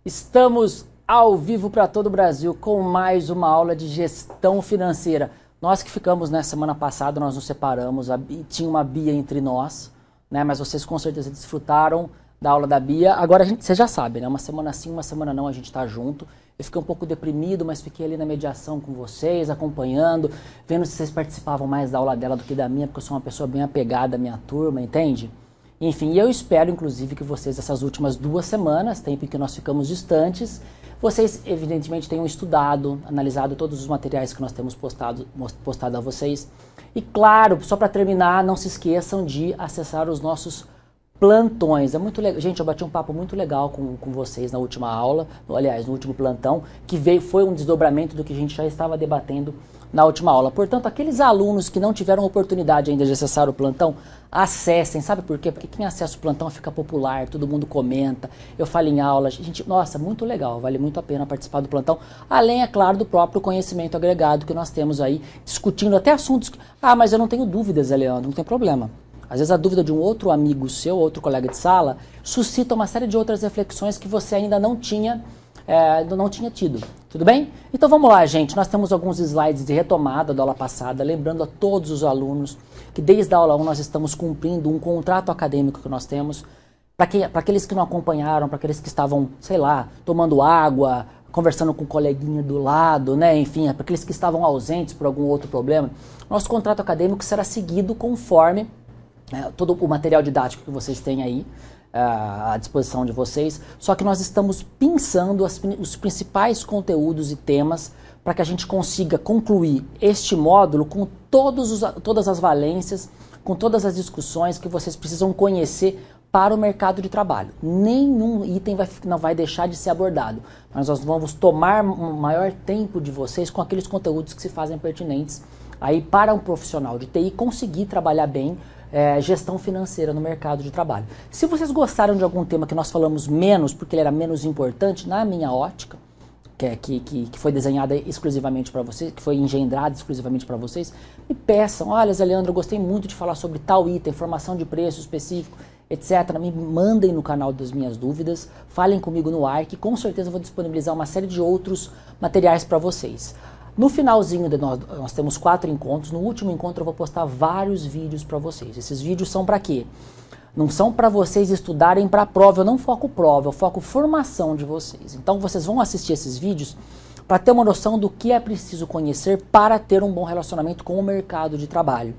Estamos ao vivo para todo o Brasil com mais uma aula de gestão financeira. Nós que ficamos, né, semana passada, nós nos separamos, tinha uma Bia entre nós, né, mas vocês com certeza desfrutaram da aula da Bia. Agora, você já sabe, né, uma semana sim, uma semana não, a gente está junto. Eu fiquei um pouco deprimido, mas fiquei ali na mediação com vocês, acompanhando, vendo se vocês participavam mais da aula dela do que da minha, porque eu sou uma pessoa bem apegada à minha turma, entende? Enfim, eu espero, inclusive, que vocês, essas últimas 2 semanas, tempo em que nós ficamos distantes, vocês, evidentemente, tenham estudado, analisado todos os materiais que nós temos postado a vocês. E, claro, só para terminar, não se esqueçam de acessar os nossos plantões. É muito legal. Gente, eu bati um papo muito legal com vocês na última aula, aliás, no último plantão, que foi um desdobramento do que a gente já estava debatendo na última aula. Portanto, aqueles alunos que não tiveram oportunidade ainda de acessar o plantão, acessem. Sabe por quê? Porque quem acessa o plantão fica popular, todo mundo comenta, eu falo em aulas. Gente, nossa, muito legal, vale muito a pena participar do plantão. Além, é claro, do próprio conhecimento agregado que nós temos aí, discutindo até assuntos que... Ah, mas eu não tenho dúvidas, Leandro, não tem problema. Às vezes a dúvida de um outro amigo seu, outro colega de sala, suscita uma série de outras reflexões que você ainda não tinha tido. Tudo bem? Então vamos lá, gente. Nós temos alguns slides de retomada da aula passada, lembrando a todos os alunos que desde a aula 1 nós estamos cumprindo um contrato acadêmico que nós temos. Para aqueles que não acompanharam, para aqueles que estavam, sei lá, tomando água, conversando com o coleguinha do lado, né? Enfim, para aqueles que estavam ausentes por algum outro problema, nosso contrato acadêmico será seguido conforme todo o material didático que vocês têm aí à disposição de vocês, só que nós estamos pensando os principais conteúdos e temas para que a gente consiga concluir este módulo com todas as valências, com todas as discussões que vocês precisam conhecer para o mercado de trabalho. Nenhum item não vai deixar de ser abordado, mas nós vamos tomar um maior tempo de vocês com aqueles conteúdos que se fazem pertinentes aí para um profissional de TI conseguir trabalhar bem gestão financeira no mercado de trabalho. Se vocês gostaram de algum tema que nós falamos menos, porque ele era menos importante, na minha ótica, que foi desenhada exclusivamente para vocês, que foi engendrada exclusivamente para vocês, me peçam, olha, Zé Leandro, eu gostei muito de falar sobre tal item, informação de preço específico, etc. Me mandem no canal das minhas dúvidas, falem comigo no ar, que com certeza eu vou disponibilizar uma série de outros materiais para vocês. No finalzinho, nós temos 4 encontros. No último encontro eu vou postar vários vídeos para vocês. Esses vídeos são para quê? Não são para vocês estudarem para a prova. Eu não foco prova, eu foco formação de vocês. Então vocês vão assistir esses vídeos para ter uma noção do que é preciso conhecer para ter um bom relacionamento com o mercado de trabalho.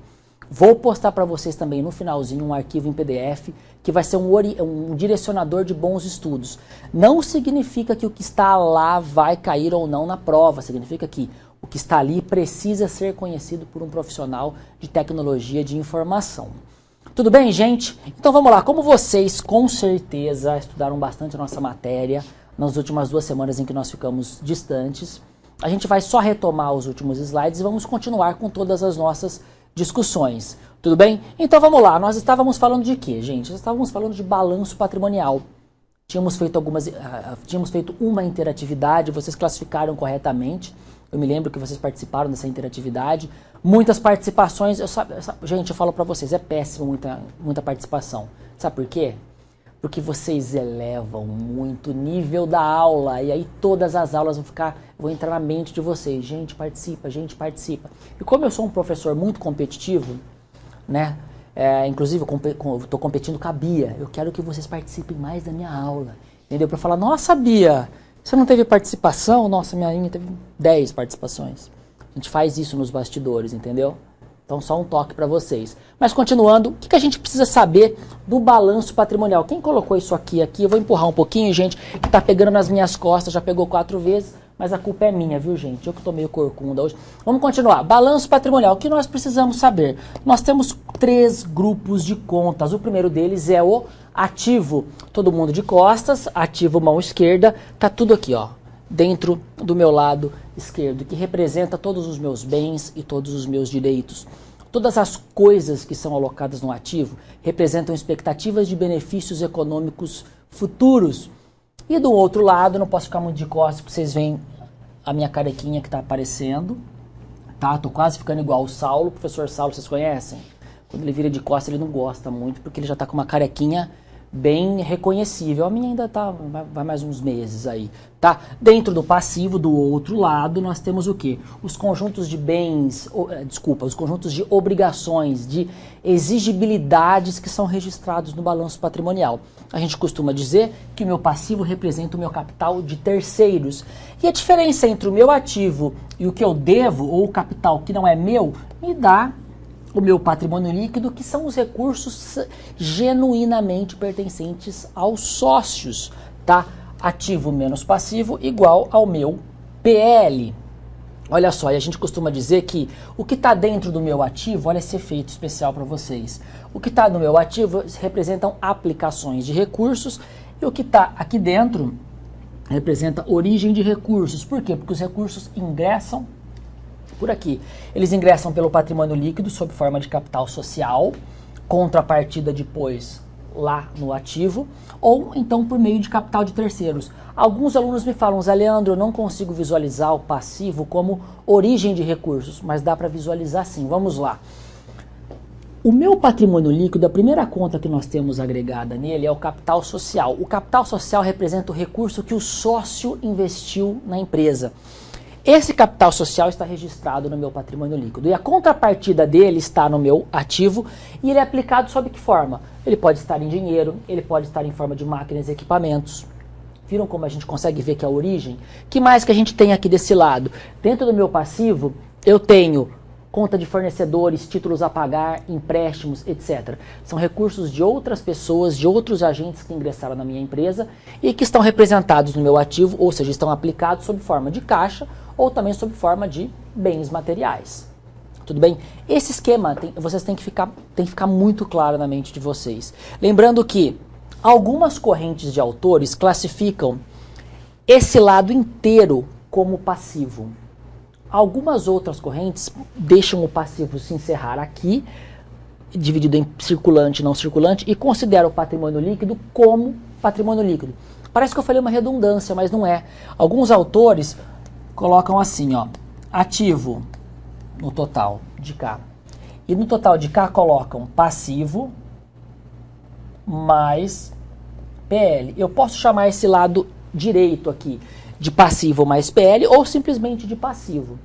Vou postar para vocês também no finalzinho um arquivo em PDF que vai ser um direcionador de bons estudos. Não significa que o que está lá vai cair ou não na prova. Significa que o que está ali precisa ser conhecido por um profissional de tecnologia de informação. Tudo bem, gente? Então vamos lá. Como vocês com certeza estudaram bastante a nossa matéria nas últimas 2 semanas em que nós ficamos distantes, a gente vai só retomar os últimos slides e vamos continuar com todas as nossas discussões. Tudo bem? Então vamos lá. Nós estávamos falando de quê, gente? Nós estávamos falando de balanço patrimonial. Tínhamos feito uma interatividade, vocês classificaram corretamente. Eu me lembro que vocês participaram dessa interatividade. Muitas participações. Gente, eu falo para vocês, é péssimo muita participação. Sabe por quê? Porque vocês elevam muito o nível da aula. E aí todas as aulas vão entrar na mente de vocês. Gente, participa, gente, participa. E como eu sou um professor muito competitivo, né? Inclusive, eu estou competindo com a Bia. Eu quero que vocês participem mais da minha aula. Entendeu? Para falar, nossa, Bia, você não teve participação? Nossa, minha teve 10 participações. A gente faz isso nos bastidores, entendeu? Então, só um toque para vocês. Mas, continuando, o que a gente precisa saber do balanço patrimonial? Quem colocou isso aqui? Eu vou empurrar um pouquinho, gente, que tá pegando nas minhas costas, já pegou 4 vezes, mas a culpa é minha, viu, gente? Eu que tô meio corcunda hoje. Vamos continuar. Balanço patrimonial. O que nós precisamos saber? Nós temos 3 grupos de contas. O primeiro deles é o ativo. Todo mundo de costas, ativo mão esquerda, tá tudo aqui, ó, dentro do meu lado esquerdo, que representa todos os meus bens e todos os meus direitos. Todas as coisas que são alocadas no ativo representam expectativas de benefícios econômicos futuros. E do outro lado, não posso ficar muito de costas, porque vocês veem a minha carequinha que está aparecendo. Tá? Tô quase ficando igual o Saulo. O professor Saulo, vocês conhecem? Quando ele vira de costas, ele não gosta muito, porque ele já está com uma carequinha bem reconhecível. A minha ainda vai mais uns meses aí, tá? Dentro do passivo, do outro lado, nós temos o quê? Os conjuntos de bens, os conjuntos de obrigações, de exigibilidades que são registrados no balanço patrimonial. A gente costuma dizer que o meu passivo representa o meu capital de terceiros. E a diferença entre o meu ativo e o que eu devo, ou o capital que não é meu, me dá o meu patrimônio líquido, que são os recursos genuinamente pertencentes aos sócios, tá? Ativo menos passivo igual ao meu PL. Olha só, e a gente costuma dizer que o que está dentro do meu ativo, olha esse efeito especial para vocês. O que está no meu ativo representam aplicações de recursos e o que está aqui dentro representa origem de recursos. Por quê? Porque os recursos ingressam por aqui. Eles ingressam pelo patrimônio líquido sob forma de capital social, contrapartida depois lá no ativo, ou então por meio de capital de terceiros. Alguns alunos me falam, Zé Leandro, eu não consigo visualizar o passivo como origem de recursos, mas dá para visualizar sim. Vamos lá. O meu patrimônio líquido, a primeira conta que nós temos agregada nele é o capital social. O capital social representa o recurso que o sócio investiu na empresa. Esse capital social está registrado no meu patrimônio líquido e a contrapartida dele está no meu ativo e ele é aplicado sob que forma? Ele pode estar em dinheiro, ele pode estar em forma de máquinas e equipamentos. Viram como a gente consegue ver que é a origem? Que mais que a gente tem aqui desse lado? Dentro do meu passivo eu tenho conta de fornecedores, títulos a pagar, empréstimos, etc. São recursos de outras pessoas, de outros agentes que ingressaram na minha empresa e que estão representados no meu ativo, ou seja, estão aplicados sob forma de caixa ou também sob forma de bens materiais. Tudo bem? Esse esquema vocês têm que ficar muito claro na mente de vocês. Lembrando que algumas correntes de autores classificam esse lado inteiro como passivo. Algumas outras correntes deixam o passivo se encerrar aqui, dividido em circulante e não circulante, e consideram o patrimônio líquido como patrimônio líquido. Parece que eu falei uma redundância, mas não é. Alguns autores colocam assim, ó, ativo no total de cá. E no total de cá colocam passivo mais PL. Eu posso chamar esse lado direito aqui de passivo mais PL ou simplesmente de passivo.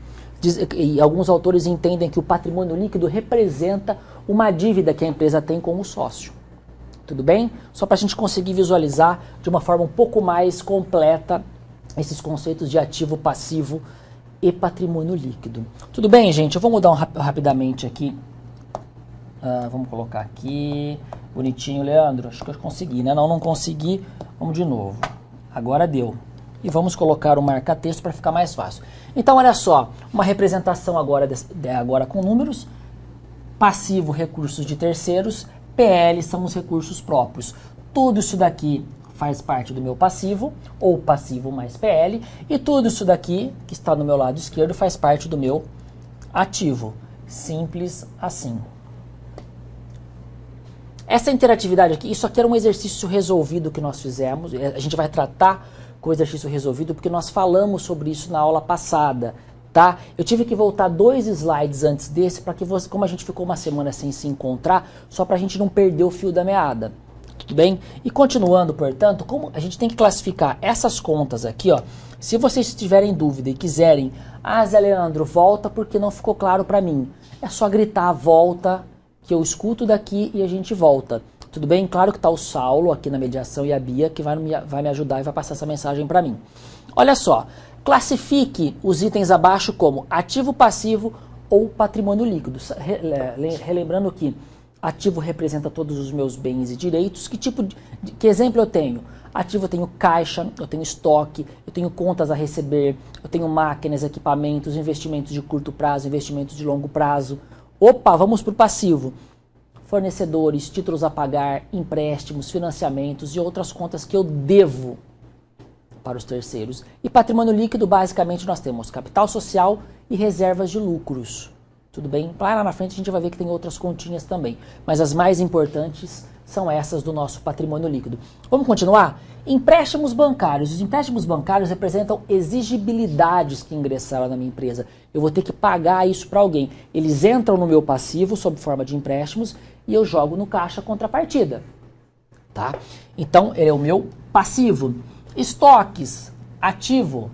E alguns autores entendem que o patrimônio líquido representa uma dívida que a empresa tem com o sócio. Tudo bem? Só para a gente conseguir visualizar de uma forma um pouco mais completa esses conceitos de ativo, passivo e patrimônio líquido. Tudo bem, gente? Eu vou mudar rapidamente aqui. Vamos colocar aqui. Bonitinho, Leandro. Acho que eu consegui, né? Não consegui. Vamos de novo. Agora deu. E vamos colocar o marca-texto para ficar mais fácil. Então, olha só. Uma representação agora com números. Passivo, recursos de terceiros. PL são os recursos próprios. Tudo isso daqui faz parte do meu passivo, ou passivo mais PL, e tudo isso daqui, que está no meu lado esquerdo, faz parte do meu ativo. Simples assim. Essa interatividade aqui, isso aqui era um exercício resolvido que nós fizemos, a gente vai tratar com o exercício resolvido porque nós falamos sobre isso na aula passada, tá? Eu tive que voltar 2 slides antes desse, para que você, como a gente ficou uma semana sem se encontrar, só para a gente não perder o fio da meada. Tudo bem? E continuando, portanto, como a gente tem que classificar essas contas aqui, ó. Se vocês tiverem dúvida e quiserem, Zé Leandro, volta porque não ficou claro para mim. É só gritar, volta, que eu escuto daqui e a gente volta. Tudo bem? Claro que está o Saulo aqui na mediação e a Bia que vai me ajudar e vai passar essa mensagem para mim. Olha só, classifique os itens abaixo como ativo, passivo ou patrimônio líquido. Relembrando que ativo representa todos os meus bens e direitos. Que exemplo eu tenho? Ativo eu tenho caixa, eu tenho estoque, eu tenho contas a receber, eu tenho máquinas, equipamentos, investimentos de curto prazo, investimentos de longo prazo. Opa, vamos para o passivo. Fornecedores, títulos a pagar, empréstimos, financiamentos e outras contas que eu devo para os terceiros. E patrimônio líquido, basicamente, nós temos capital social e reservas de lucros. Tudo bem? Lá na frente a gente vai ver que tem outras continhas também. Mas as mais importantes são essas do nosso patrimônio líquido. Vamos continuar? Empréstimos bancários. Os empréstimos bancários representam exigibilidades que ingressaram na minha empresa. Eu vou ter que pagar isso para alguém. Eles entram no meu passivo sob forma de empréstimos e eu jogo no caixa contrapartida. tá? Então, ele é o meu passivo. Estoques, ativo.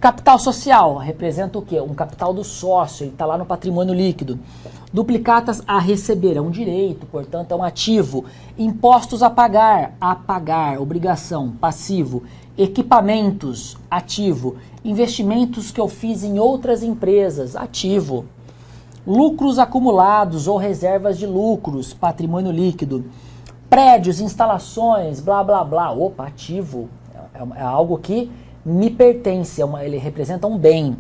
Capital social, representa o quê? Um capital do sócio, ele está lá no patrimônio líquido. Duplicatas a receber, é um direito, portanto é um ativo. Impostos a pagar, obrigação, passivo. Equipamentos, ativo. Investimentos que eu fiz em outras empresas, ativo. Lucros acumulados ou reservas de lucros, patrimônio líquido. Prédios, instalações, blá blá blá, opa, ativo. É algo que me pertence, ele representa um bem,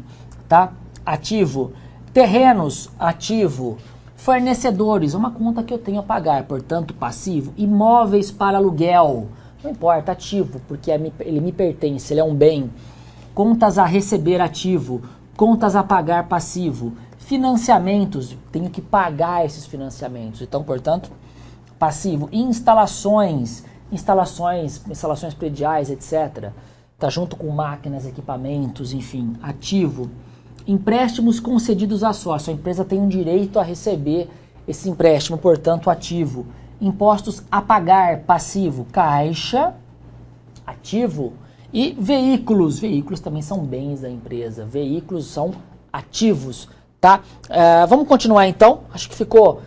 tá? Ativo. Terrenos, ativo. Fornecedores, uma conta que eu tenho a pagar, portanto, passivo. Imóveis para aluguel, não importa, ativo, porque ele me pertence, ele é um bem. Contas a receber, ativo. Contas a pagar, passivo. Financiamentos, tenho que pagar esses financiamentos, então, portanto, passivo. Instalações prediais, etc. Tá junto com máquinas, equipamentos, enfim, ativo. Empréstimos concedidos a sócio. A empresa tem um direito a receber esse empréstimo, portanto, ativo. Impostos a pagar, passivo. Caixa, ativo. E veículos. Veículos também são bens da empresa. Veículos são ativos, tá? Vamos continuar então. Acho que ficou...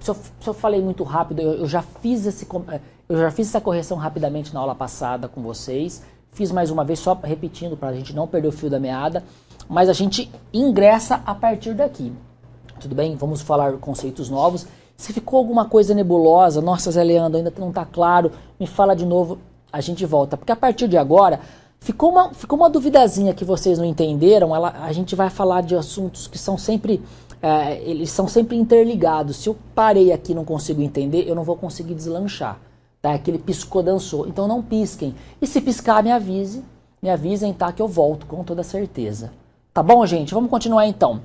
se eu falei muito rápido, eu já fiz essa correção rapidamente na aula passada com vocês. Fiz mais uma vez, só repetindo, para a gente não perder o fio da meada. Mas a gente ingressa a partir daqui. Tudo bem? Vamos falar conceitos novos. Se ficou alguma coisa nebulosa, nossa, Zé Leandro, ainda não está claro, me fala de novo, a gente volta. Porque a partir de agora, ficou uma duvidazinha que vocês não entenderam, a gente vai falar de assuntos que são sempre... eles são sempre interligados. Se eu parei aqui e não consigo entender, eu não vou conseguir deslanchar. Tá? Aquele piscou, dançou. Então não pisquem. E se piscar, me avisem, tá? Que eu volto com toda certeza. Tá bom, gente? Vamos continuar então.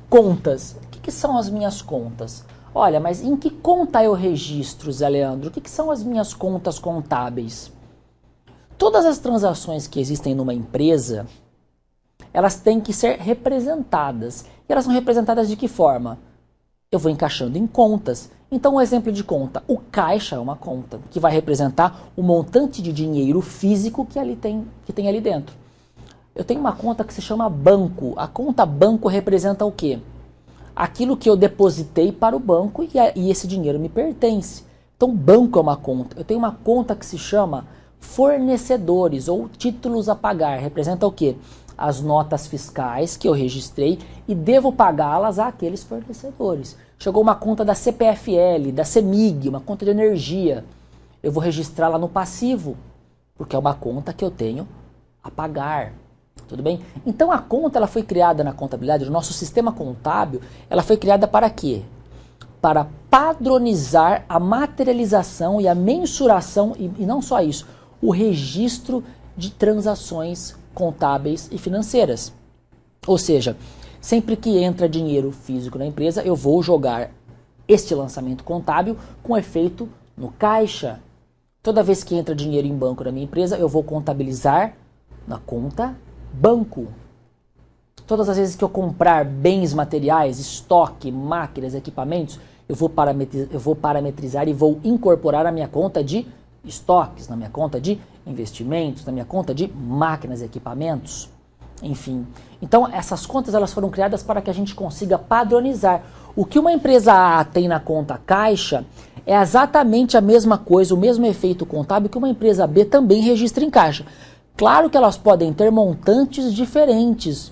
Contas. O que são as minhas contas? Olha, mas em que conta eu registro, Zé Leandro? O que são as minhas contas contábeis? Todas as transações que existem numa empresa, elas têm que ser representadas. E elas são representadas de que forma? Eu vou encaixando em contas. Então, um exemplo de conta. O caixa é uma conta que vai representar o montante de dinheiro físico que tem ali dentro. Eu tenho uma conta que se chama banco. A conta banco representa o quê? Aquilo que eu depositei para o banco e esse dinheiro me pertence. Então, banco é uma conta. Eu tenho uma conta que se chama fornecedores ou títulos a pagar. Representa o quê? As notas fiscais que eu registrei e devo pagá-las àqueles fornecedores. Chegou uma conta da CPFL, da CEMIG, uma conta de energia. Eu vou registrá-la no passivo, porque é uma conta que eu tenho a pagar. Tudo bem? Então a conta ela foi criada na contabilidade, o nosso sistema contábil, ela foi criada para quê? Para padronizar a materialização e a mensuração, e não só isso, o registro de transações contábeis e financeiras. Ou seja, sempre que entra dinheiro físico na empresa, eu vou jogar este lançamento contábil com efeito no caixa. Toda vez que entra dinheiro em banco na minha empresa, eu vou contabilizar na conta banco. Todas as vezes que eu comprar bens materiais, estoque, máquinas, equipamentos, eu vou parametrizar e vou incorporar a minha conta de estoques, na minha conta de investimentos, na minha conta de máquinas e equipamentos, enfim. Então essas contas elas foram criadas para que a gente consiga padronizar. O que uma empresa A tem na conta caixa é exatamente a mesma coisa, o mesmo efeito contábil que uma empresa B também registra em caixa. Claro que elas podem ter montantes diferentes,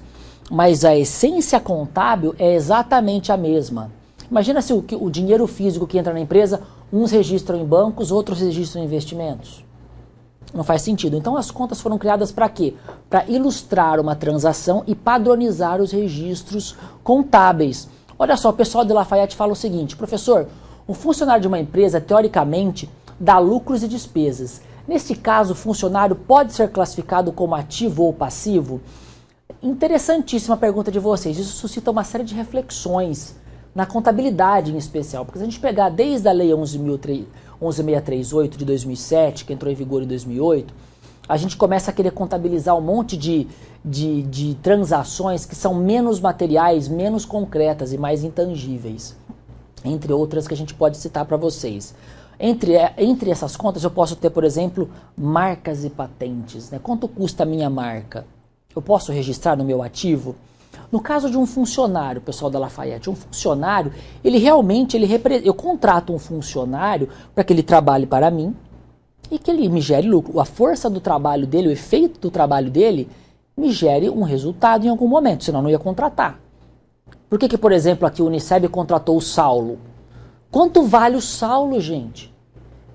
mas a essência contábil é exatamente a mesma. Imagina se o dinheiro físico que entra na empresa, uns registram em bancos, outros registram em investimentos. Não faz sentido. Então as contas foram criadas para quê? Para ilustrar uma transação e padronizar os registros contábeis. Olha só, o pessoal de Lafayette fala o seguinte: professor, um funcionário de uma empresa, teoricamente, dá lucros e despesas. Neste caso, o funcionário pode ser classificado como ativo ou passivo? Interessantíssima pergunta de vocês. Isso suscita uma série de reflexões na contabilidade em especial. Porque se a gente pegar desde a Lei 11.638 de 2007, que entrou em vigor em 2008, a gente começa a querer contabilizar um monte de transações que são menos materiais, menos concretas e mais intangíveis. Entre outras que a gente pode citar para vocês. Entre essas contas eu posso ter, por exemplo, marcas e patentes, né? Quanto custa a minha marca? Eu posso registrar no meu ativo? No caso de um funcionário, pessoal da Lafayette, um funcionário, eu contrato um funcionário para que ele trabalhe para mim e que ele me gere lucro. A força do trabalho dele, o efeito do trabalho dele, me gere um resultado em algum momento, senão eu não ia contratar. Por que, por exemplo, aqui o Uniceb contratou o Saulo? Quanto vale o Saulo, gente?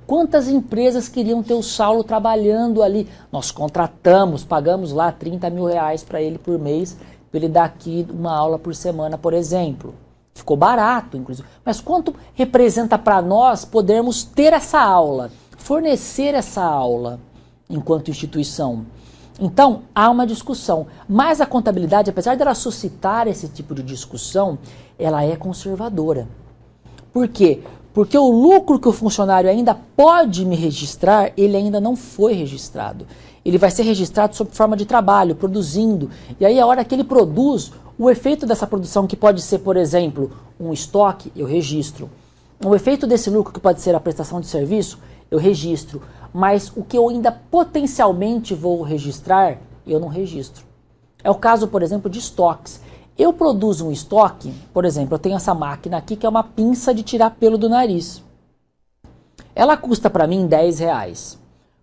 Quantas empresas queriam ter o Saulo trabalhando ali? Nós contratamos, pagamos lá 30 mil reais para ele por mês, para ele dar aqui uma aula por semana, por exemplo. Ficou barato, inclusive. Mas quanto representa para nós podermos ter essa aula, fornecer essa aula enquanto instituição? Então, há uma discussão. Mas a contabilidade, apesar dela suscitar esse tipo de discussão, ela é conservadora. Por quê? Porque o lucro que o funcionário ainda pode me registrar, ele ainda não foi registrado. Ele vai ser registrado sob forma de trabalho, produzindo. E aí, a hora que ele produz, o efeito dessa produção, que pode ser, por exemplo, um estoque, eu registro. O efeito desse lucro, que pode ser a prestação de serviço, eu registro. Mas o que eu ainda potencialmente vou registrar, eu não registro. É o caso, por exemplo, de estoques. Eu produzo um estoque, por exemplo, eu tenho essa máquina aqui que é uma pinça de tirar pelo do nariz. Ela custa para mim 10 reais.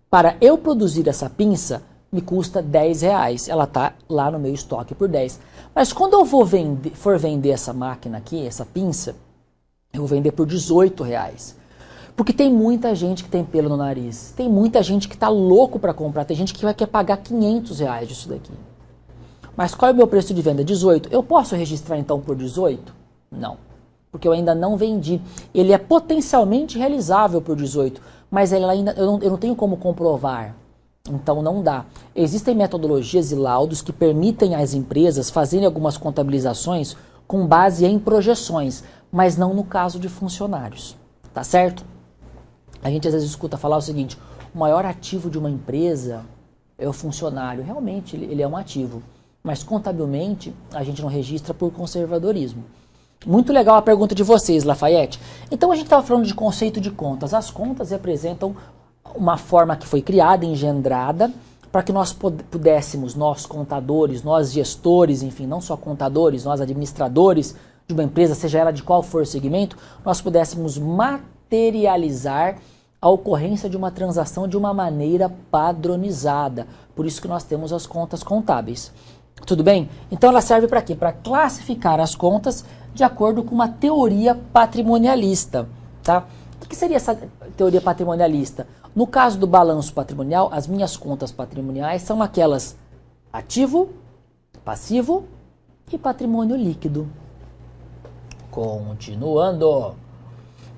Para eu produzir essa pinça, me custa 10 reais. Ela está lá no meu estoque por 10. Mas quando eu for vender essa máquina aqui, essa pinça, eu vou vender por 18 reais. Porque tem muita gente que tem pelo no nariz. Tem muita gente que está louco para comprar. Tem gente que vai querer pagar 500 reais disso daqui. Mas qual é o meu preço de venda? 18. Eu posso registrar então por 18? Não. Porque eu ainda não vendi. Ele é potencialmente realizável por 18. Mas ele ainda, eu não tenho como comprovar. Então não dá. Existem metodologias e laudos que permitem às empresas fazerem algumas contabilizações com base em projeções. Mas não no caso de funcionários. Tá certo? A gente às vezes escuta falar o seguinte: o maior ativo de uma empresa é o funcionário. Realmente ele é um ativo. Mas contabilmente a gente não registra por conservadorismo. Muito legal a pergunta de vocês, Lafayette. Então a gente estava falando de conceito de contas. As contas representam uma forma que foi criada, engendrada, para que nós pudéssemos, nós contadores, nós gestores, enfim, não só contadores, nós administradores de uma empresa, seja ela de qual for o segmento, nós pudéssemos materializar a ocorrência de uma transação de uma maneira padronizada. Por isso que nós temos as contas contábeis. Tudo bem? Então ela serve para quê? Para classificar as contas de acordo com uma teoria patrimonialista. Tá? O que seria essa teoria patrimonialista? No caso do balanço patrimonial, as minhas contas patrimoniais são aquelas ativo, passivo e patrimônio líquido. Continuando.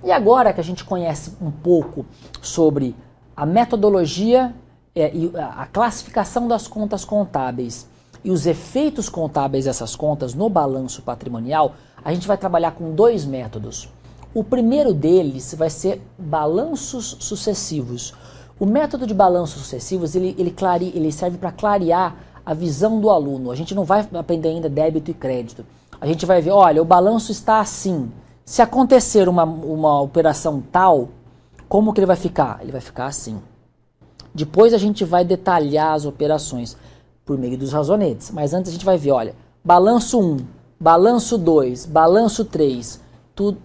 E agora que a gente conhece um pouco sobre a metodologia e a classificação das contas contábeis e os efeitos contábeis dessas contas no balanço patrimonial, a gente vai trabalhar com dois métodos. O primeiro deles vai ser balanços sucessivos. O método de balanços sucessivos ele serve para clarear a visão do aluno. A gente não vai aprender ainda débito e crédito. A gente vai ver, olha, o balanço está assim. Se acontecer uma operação tal, como que ele vai ficar? Ele vai ficar assim. Depois a gente vai detalhar as operações por meio dos razonetes. Mas antes a gente vai ver, olha, balanço 1, balanço 2, balanço 3,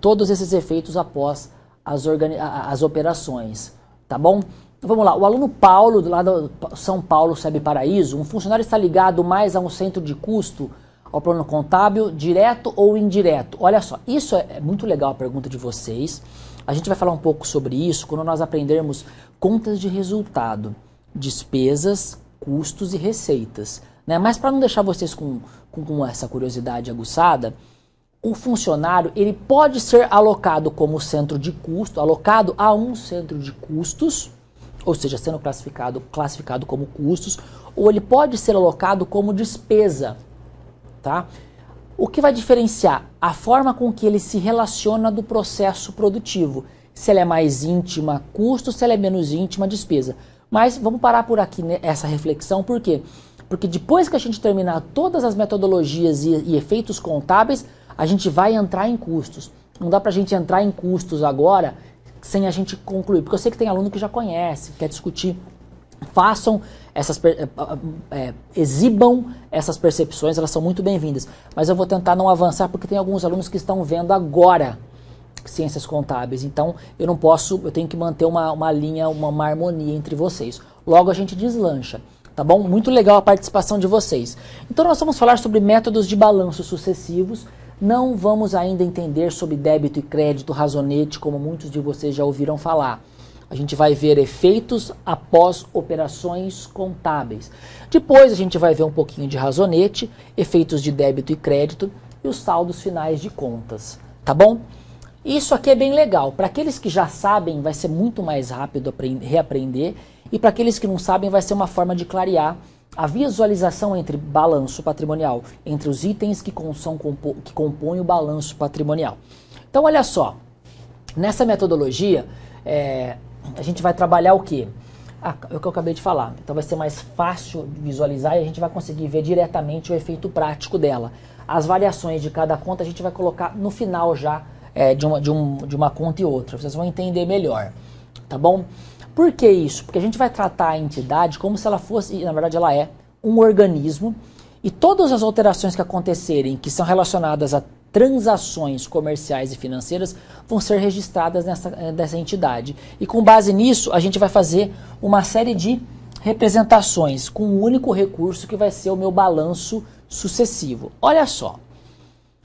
todos esses efeitos após as operações, tá bom? Vamos lá, o aluno Paulo, lá do São Paulo, SEB Paraíso, um funcionário está ligado mais a um centro de custo, ao plano contábil, direto ou indireto? Olha só, isso é muito legal a pergunta de vocês. A gente vai falar um pouco sobre isso quando nós aprendermos contas de resultado, despesas, custos e receitas, né? Mas para não deixar vocês com essa curiosidade aguçada, o funcionário ele pode ser alocado como centro de custo, alocado a um centro de custos, ou seja, sendo classificado como custos, ou ele pode ser alocado como despesa. Tá? O que vai diferenciar? A forma com que ele se relaciona do processo produtivo. Se ela é mais íntima, custo, se ela é menos íntima, despesa. Mas vamos parar por aqui essa reflexão, por quê? Porque depois que a gente terminar todas as metodologias e efeitos contábeis, a gente vai entrar em custos. Não dá para a gente entrar em custos agora sem a gente concluir, porque eu sei que tem aluno que já conhece, quer discutir. Exibam essas percepções, elas são muito bem-vindas. Mas eu vou tentar não avançar porque tem alguns alunos que estão vendo agora ciências contábeis. Então eu tenho que manter uma linha, uma harmonia entre vocês. Logo a gente deslancha, tá bom? Muito legal a participação de vocês. Então nós vamos falar sobre métodos de balanço sucessivos. Não vamos ainda entender sobre débito e crédito, razonete, como muitos de vocês já ouviram falar. A gente vai ver efeitos após operações contábeis. Depois a gente vai ver um pouquinho de razonete, efeitos de débito e crédito e os saldos finais de contas, tá bom? Isso aqui é bem legal. Para aqueles que já sabem, vai ser muito mais rápido reaprender. E para aqueles que não sabem, vai ser uma forma de clarear a visualização entre balanço patrimonial, entre os itens que compõem o balanço patrimonial. Então, olha só. Nessa metodologia, a gente vai trabalhar o quê? É o que eu acabei de falar. Então vai ser mais fácil de visualizar e a gente vai conseguir ver diretamente o efeito prático dela. As variações de cada conta a gente vai colocar no final já de uma conta e outra. Vocês vão entender melhor, tá bom? Por que isso? Porque a gente vai tratar a entidade como se ela fosse, e na verdade ela é, um organismo, e todas as alterações que acontecerem, que são relacionadas a transações comerciais e financeiras, vão ser registradas nessa entidade. E com base nisso, a gente vai fazer uma série de representações com um único recurso que vai ser o meu balanço sucessivo. Olha só.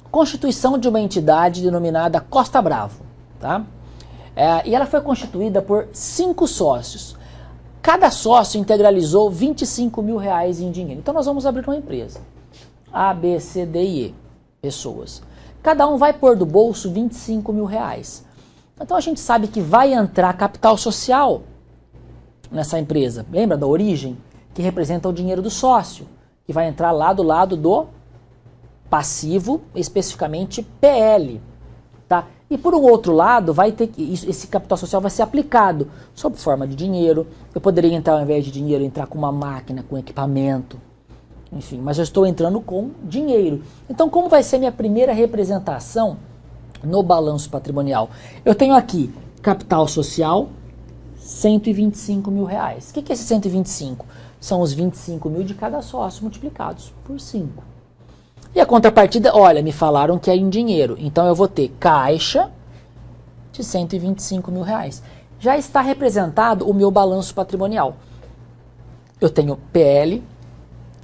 Constituição de uma entidade denominada Costa Bravo, tá? E ela foi constituída por 5 sócios. Cada sócio integralizou R$25 mil em dinheiro. Então nós vamos abrir uma empresa. A, B, C, D e E pessoas. Cada um vai pôr do bolso R$25 mil. Então a gente sabe que vai entrar capital social nessa empresa. Lembra da origem? Que representa o dinheiro do sócio. Que vai entrar lá do lado do passivo, especificamente PL. Tá? E por um outro lado, esse capital social vai ser aplicado sob forma de dinheiro. Eu poderia entrar, ao invés de dinheiro, entrar com uma máquina, com equipamento. Enfim, mas eu estou entrando com dinheiro. Então, como vai ser minha primeira representação no balanço patrimonial? Eu tenho aqui capital social, R$125 mil. O que é esse 125? São os 25 mil de cada sócio multiplicados por 5. E a contrapartida, olha, me falaram que é em dinheiro. Então, eu vou ter caixa de R$125 mil. Já está representado o meu balanço patrimonial. Eu tenho PL,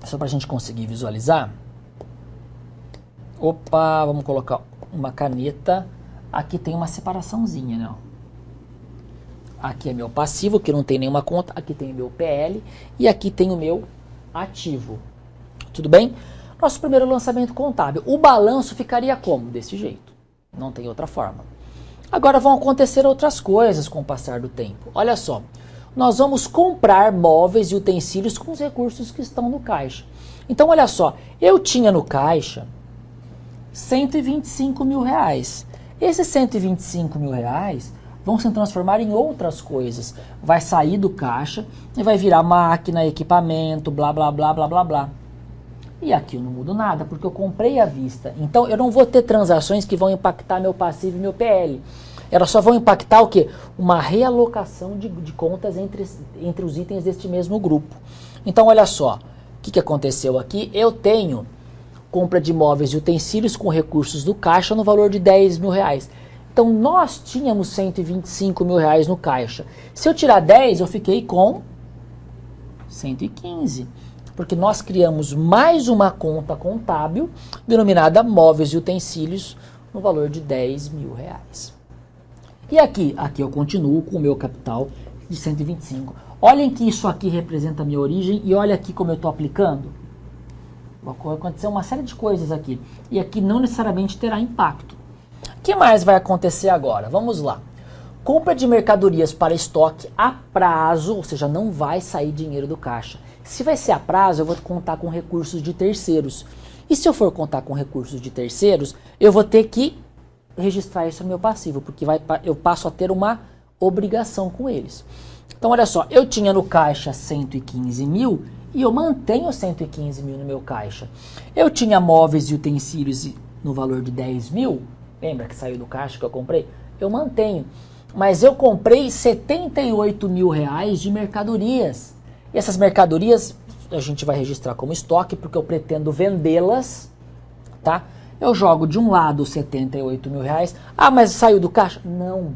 só para a gente conseguir visualizar. Opa, vamos colocar uma caneta. Aqui tem uma separaçãozinha, né? Aqui é meu passivo, que não tem nenhuma conta. Aqui tem o meu PL e aqui tem o meu ativo. Tudo bem? Nosso primeiro lançamento contábil. O balanço ficaria como? Desse jeito. Não tem outra forma. Agora vão acontecer outras coisas com o passar do tempo. Olha só. Nós vamos comprar móveis e utensílios com os recursos que estão no caixa. Então, olha só. Eu tinha no caixa R$125 mil. Esses R$125 mil vão se transformar em outras coisas. Vai sair do caixa e vai virar máquina, equipamento, blá, blá, blá, blá, blá, blá. E aqui eu não mudo nada, porque eu comprei à vista. Então, eu não vou ter transações que vão impactar meu passivo e meu PL. Elas só vão impactar o quê? Uma realocação de contas entre os itens deste mesmo grupo. Então, olha só. O que aconteceu aqui? Eu tenho compra de móveis e utensílios com recursos do caixa no valor de R$10 mil. Então, nós tínhamos R$125 mil no caixa. Se eu tirar 10, eu fiquei com 115. Porque nós criamos mais uma conta contábil denominada móveis e utensílios no valor de R$10 mil. E aqui eu continuo com o meu capital de 125. Olhem que isso aqui representa a minha origem e olha aqui como eu estou aplicando. Vai acontecer uma série de coisas aqui. E aqui não necessariamente terá impacto. O que mais vai acontecer agora? Vamos lá. Compra de mercadorias para estoque a prazo, ou seja, não vai sair dinheiro do caixa. Se vai ser a prazo, eu vou contar com recursos de terceiros. E se eu for contar com recursos de terceiros, eu vou ter que registrar isso no meu passivo, porque eu passo a ter uma obrigação com eles. Então, olha só, eu tinha no caixa 115 mil e eu mantenho 115 mil no meu caixa. Eu tinha móveis e utensílios no valor de 10 mil, lembra que saiu do caixa que eu comprei? Eu mantenho. mas eu comprei 78 mil reais de mercadorias. E essas mercadorias a gente vai registrar como estoque, porque eu pretendo vendê-las, tá? Eu jogo de um lado 78 mil reais. Ah, mas saiu do caixa? Não.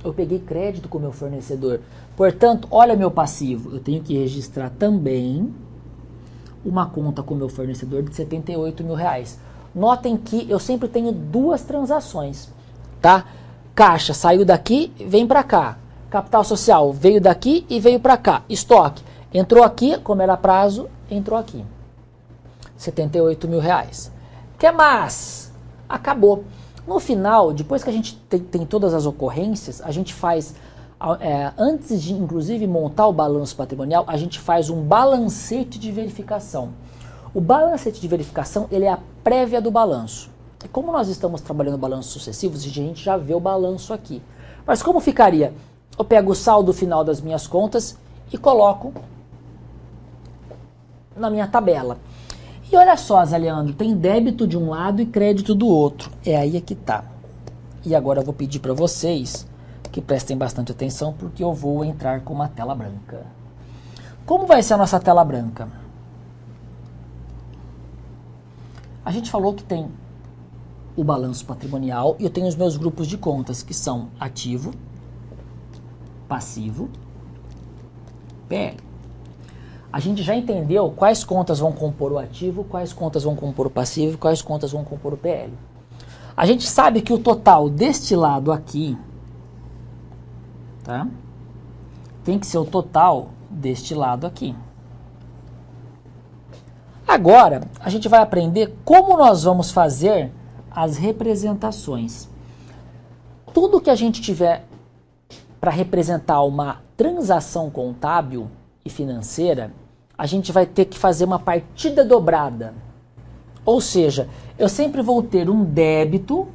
Eu peguei crédito com o meu fornecedor. Portanto, olha meu passivo. Eu tenho que registrar também uma conta com o meu fornecedor de 78 mil reais. Notem que eu sempre tenho duas transações, tá? Caixa saiu daqui, vem para cá. Capital social veio daqui e veio para cá. Estoque entrou aqui, como era prazo, entrou aqui. 78 mil reais. Que mais? Acabou. No final, depois que a gente tem todas as ocorrências, a gente faz, antes de inclusive montar o balanço patrimonial, a gente faz um balancete de verificação. O balancete de verificação, ele é a prévia do balanço. E como nós estamos trabalhando balanços sucessivos, a gente já vê o balanço aqui. Mas como ficaria? Eu pego o saldo final das minhas contas e coloco na minha tabela. E olha só, Zé Leandro, tem débito de um lado e crédito do outro. É aí que tá. E agora eu vou pedir para vocês que prestem bastante atenção, porque eu vou entrar com uma tela branca. Como vai ser a nossa tela branca? A gente falou que tem o balanço patrimonial e eu tenho os meus grupos de contas, que são ativo, passivo, PL. A gente já entendeu quais contas vão compor o ativo, quais contas vão compor o passivo, quais contas vão compor o PL. A gente sabe que o total deste lado aqui, tá? Tem que ser o total deste lado aqui. Agora, a gente vai aprender como nós vamos fazer as representações. Tudo que a gente tiver para representar uma transação contábil e financeira, a gente vai ter que fazer uma partida dobrada. Ou seja, eu sempre vou ter um débito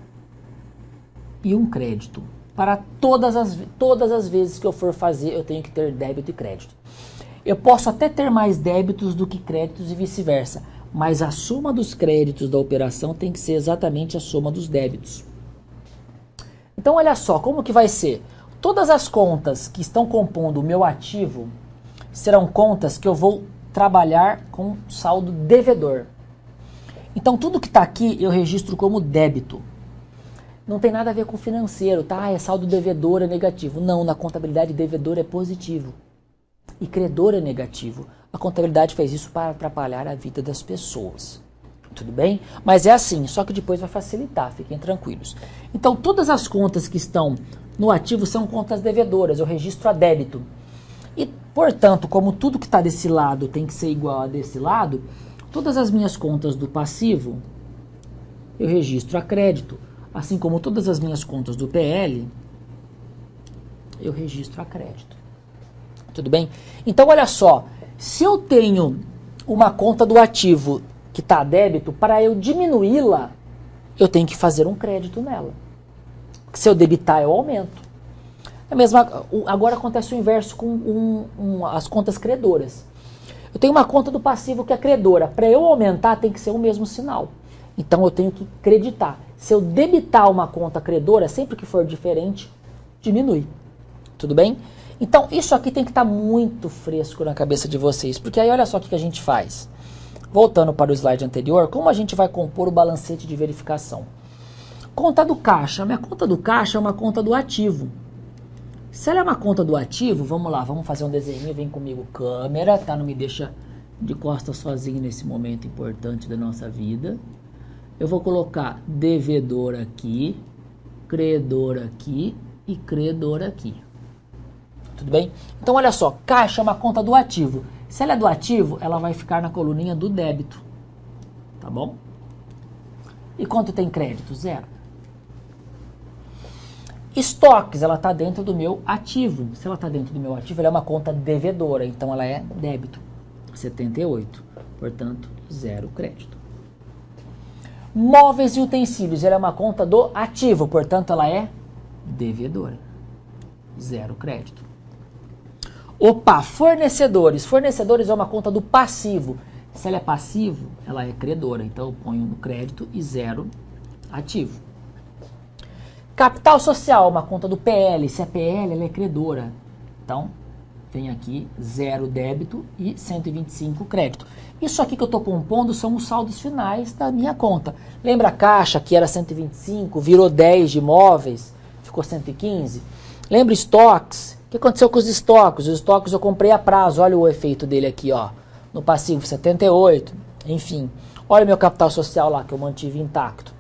e um crédito. Para todas as vezes que eu for fazer, eu tenho que ter débito e crédito. Eu posso até ter mais débitos do que créditos e vice-versa, mas a soma dos créditos da operação tem que ser exatamente a soma dos débitos. Então, olha só, como que vai ser? Todas as contas que estão compondo o meu ativo serão contas que eu vou trabalhar com saldo devedor. Então, tudo que está aqui eu registro como débito. Não tem nada a ver com financeiro, tá? É saldo devedor, é negativo. Não, na contabilidade devedor é positivo. E credor é negativo. A contabilidade fez isso para atrapalhar a vida das pessoas. Tudo bem? Mas é assim, só que depois vai facilitar, fiquem tranquilos. Então, todas as contas que estão no ativo são contas devedoras, eu registro a débito. E, portanto, como tudo que está desse lado tem que ser igual a desse lado, todas as minhas contas do passivo eu registro a crédito. Assim como todas as minhas contas do PL, eu registro a crédito. Tudo bem? Então, olha só, se eu tenho uma conta do ativo que está a débito, para eu diminuí-la, eu tenho que fazer um crédito nela. Se eu debitar, eu aumento. Agora acontece o inverso com as contas credoras. Eu tenho uma conta do passivo que é credora. Para eu aumentar, tem que ser o mesmo sinal. Então, eu tenho que creditar. Se eu debitar uma conta credora, sempre que for diferente, diminui. Tudo bem? Então, isso aqui tem que estar muito fresco na cabeça de vocês, porque aí olha só o que a gente faz. Voltando para o slide anterior, como a gente vai compor o balancete de verificação? Conta do caixa. Minha conta do caixa é uma conta do ativo. Se ela é uma conta do ativo, vamos lá, vamos fazer um desenho, vem comigo, câmera, tá? Não me deixa de costas sozinho nesse momento importante da nossa vida. Eu vou colocar devedor aqui, credor aqui e credor aqui. Tudo bem? Então, olha só, caixa é uma conta do ativo. Se ela é do ativo, ela vai ficar na coluninha do débito. Tá bom? E quanto tem crédito? Zero. Estoques, ela está dentro do meu ativo. Se ela está dentro do meu ativo, ela é uma conta devedora. Então, ela é débito. 78. Portanto, zero crédito. Móveis e utensílios, ela é uma conta do ativo. Portanto, ela é devedora. Zero crédito. Opa, fornecedores. Fornecedores é uma conta do passivo. Se ela é passivo, ela é credora. Então, eu ponho no crédito e zero ativo. Capital social, uma conta do PL. Se é PL, ela é credora. Então, tem aqui 0 débito e 125 crédito. Isso aqui que eu estou compondo são os saldos finais da minha conta. Lembra a caixa que era 125, virou 10 de imóveis, ficou 115? Lembra estoques? O que aconteceu com os estoques? Os estoques eu comprei a prazo, olha o efeito dele aqui, ó. No passivo 78, enfim. Olha meu capital social lá que eu mantive intacto.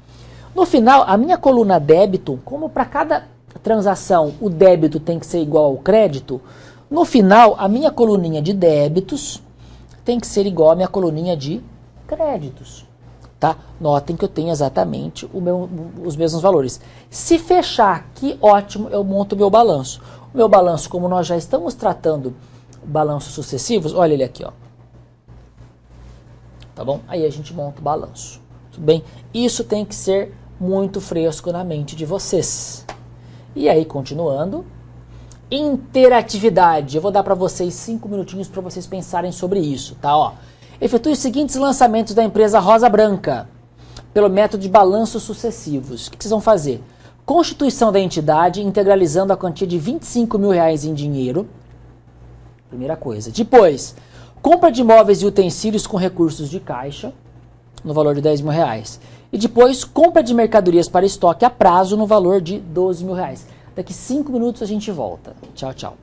No final, a minha coluna débito, como para cada transação o débito tem que ser igual ao crédito, no final, a minha coluninha de débitos tem que ser igual à minha coluninha de créditos. Tá? Notem que eu tenho exatamente os mesmos valores. Se fechar aqui, ótimo, eu monto o meu balanço. O meu balanço, como nós já estamos tratando balanços sucessivos, olha ele aqui, ó. Tá bom? Aí a gente monta o balanço. Tudo bem? Isso tem que ser muito fresco na mente de vocês. E aí, continuando, interatividade. Eu vou dar para vocês 5 minutinhos para vocês pensarem sobre isso, tá? Ó, efetue os seguintes lançamentos da empresa Rosa Branca pelo método de balanços sucessivos. O que vocês vão fazer? Constituição da entidade, integralizando a quantia de R$ 25.000 em dinheiro. Primeira coisa. Depois, compra de imóveis e utensílios com recursos de caixa, no valor de R$ 10.000. E depois, compra de mercadorias para estoque a prazo no valor de R$ 12.000. Daqui 5 minutos a gente volta. Tchau, tchau.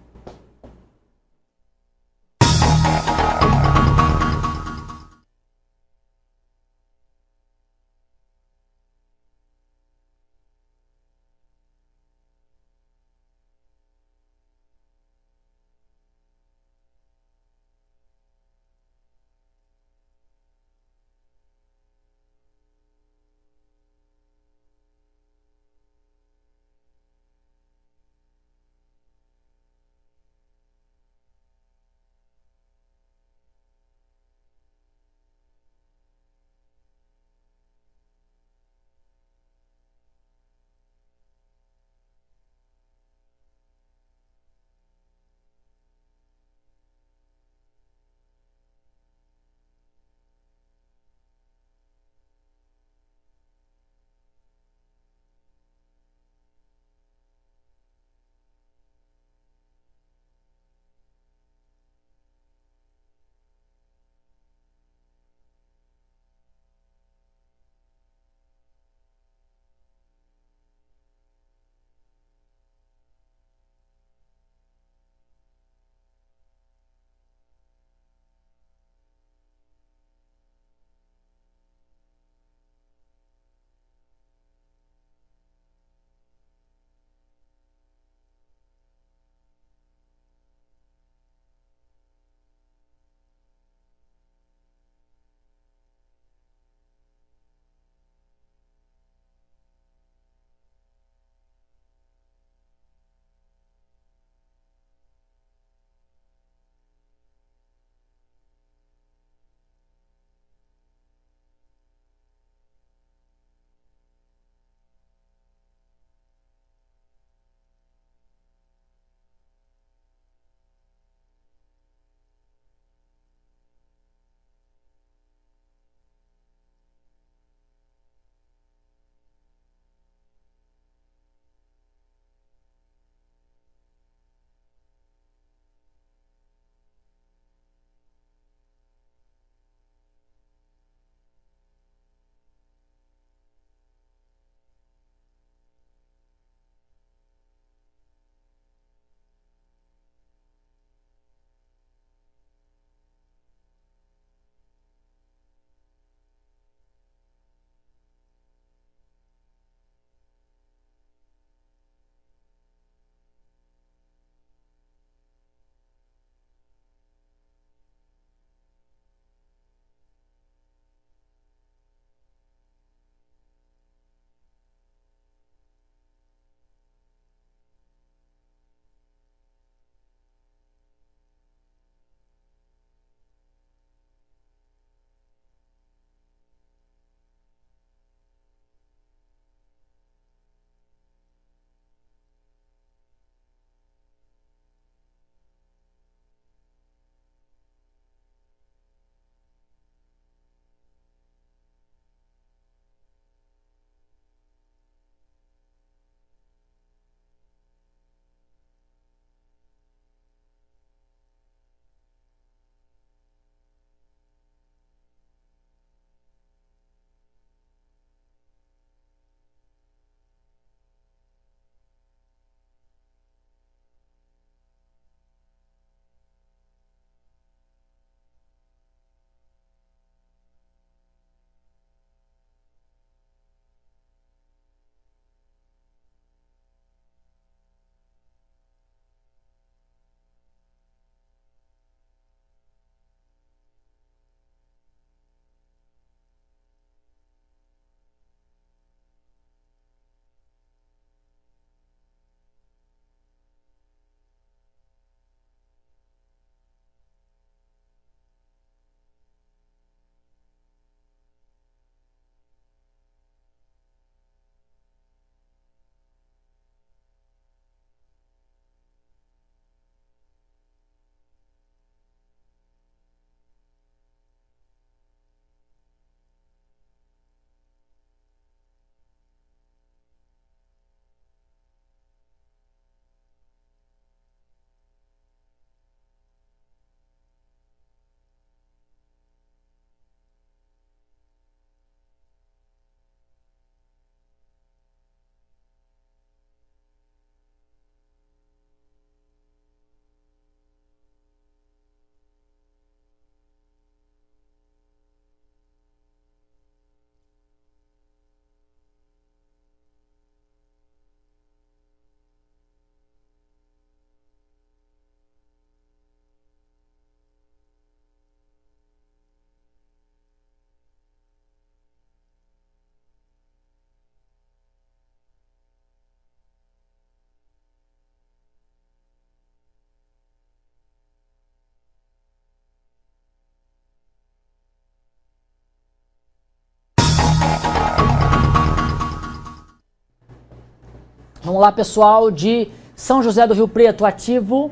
Vamos lá, pessoal, de São José do Rio Preto, ativo,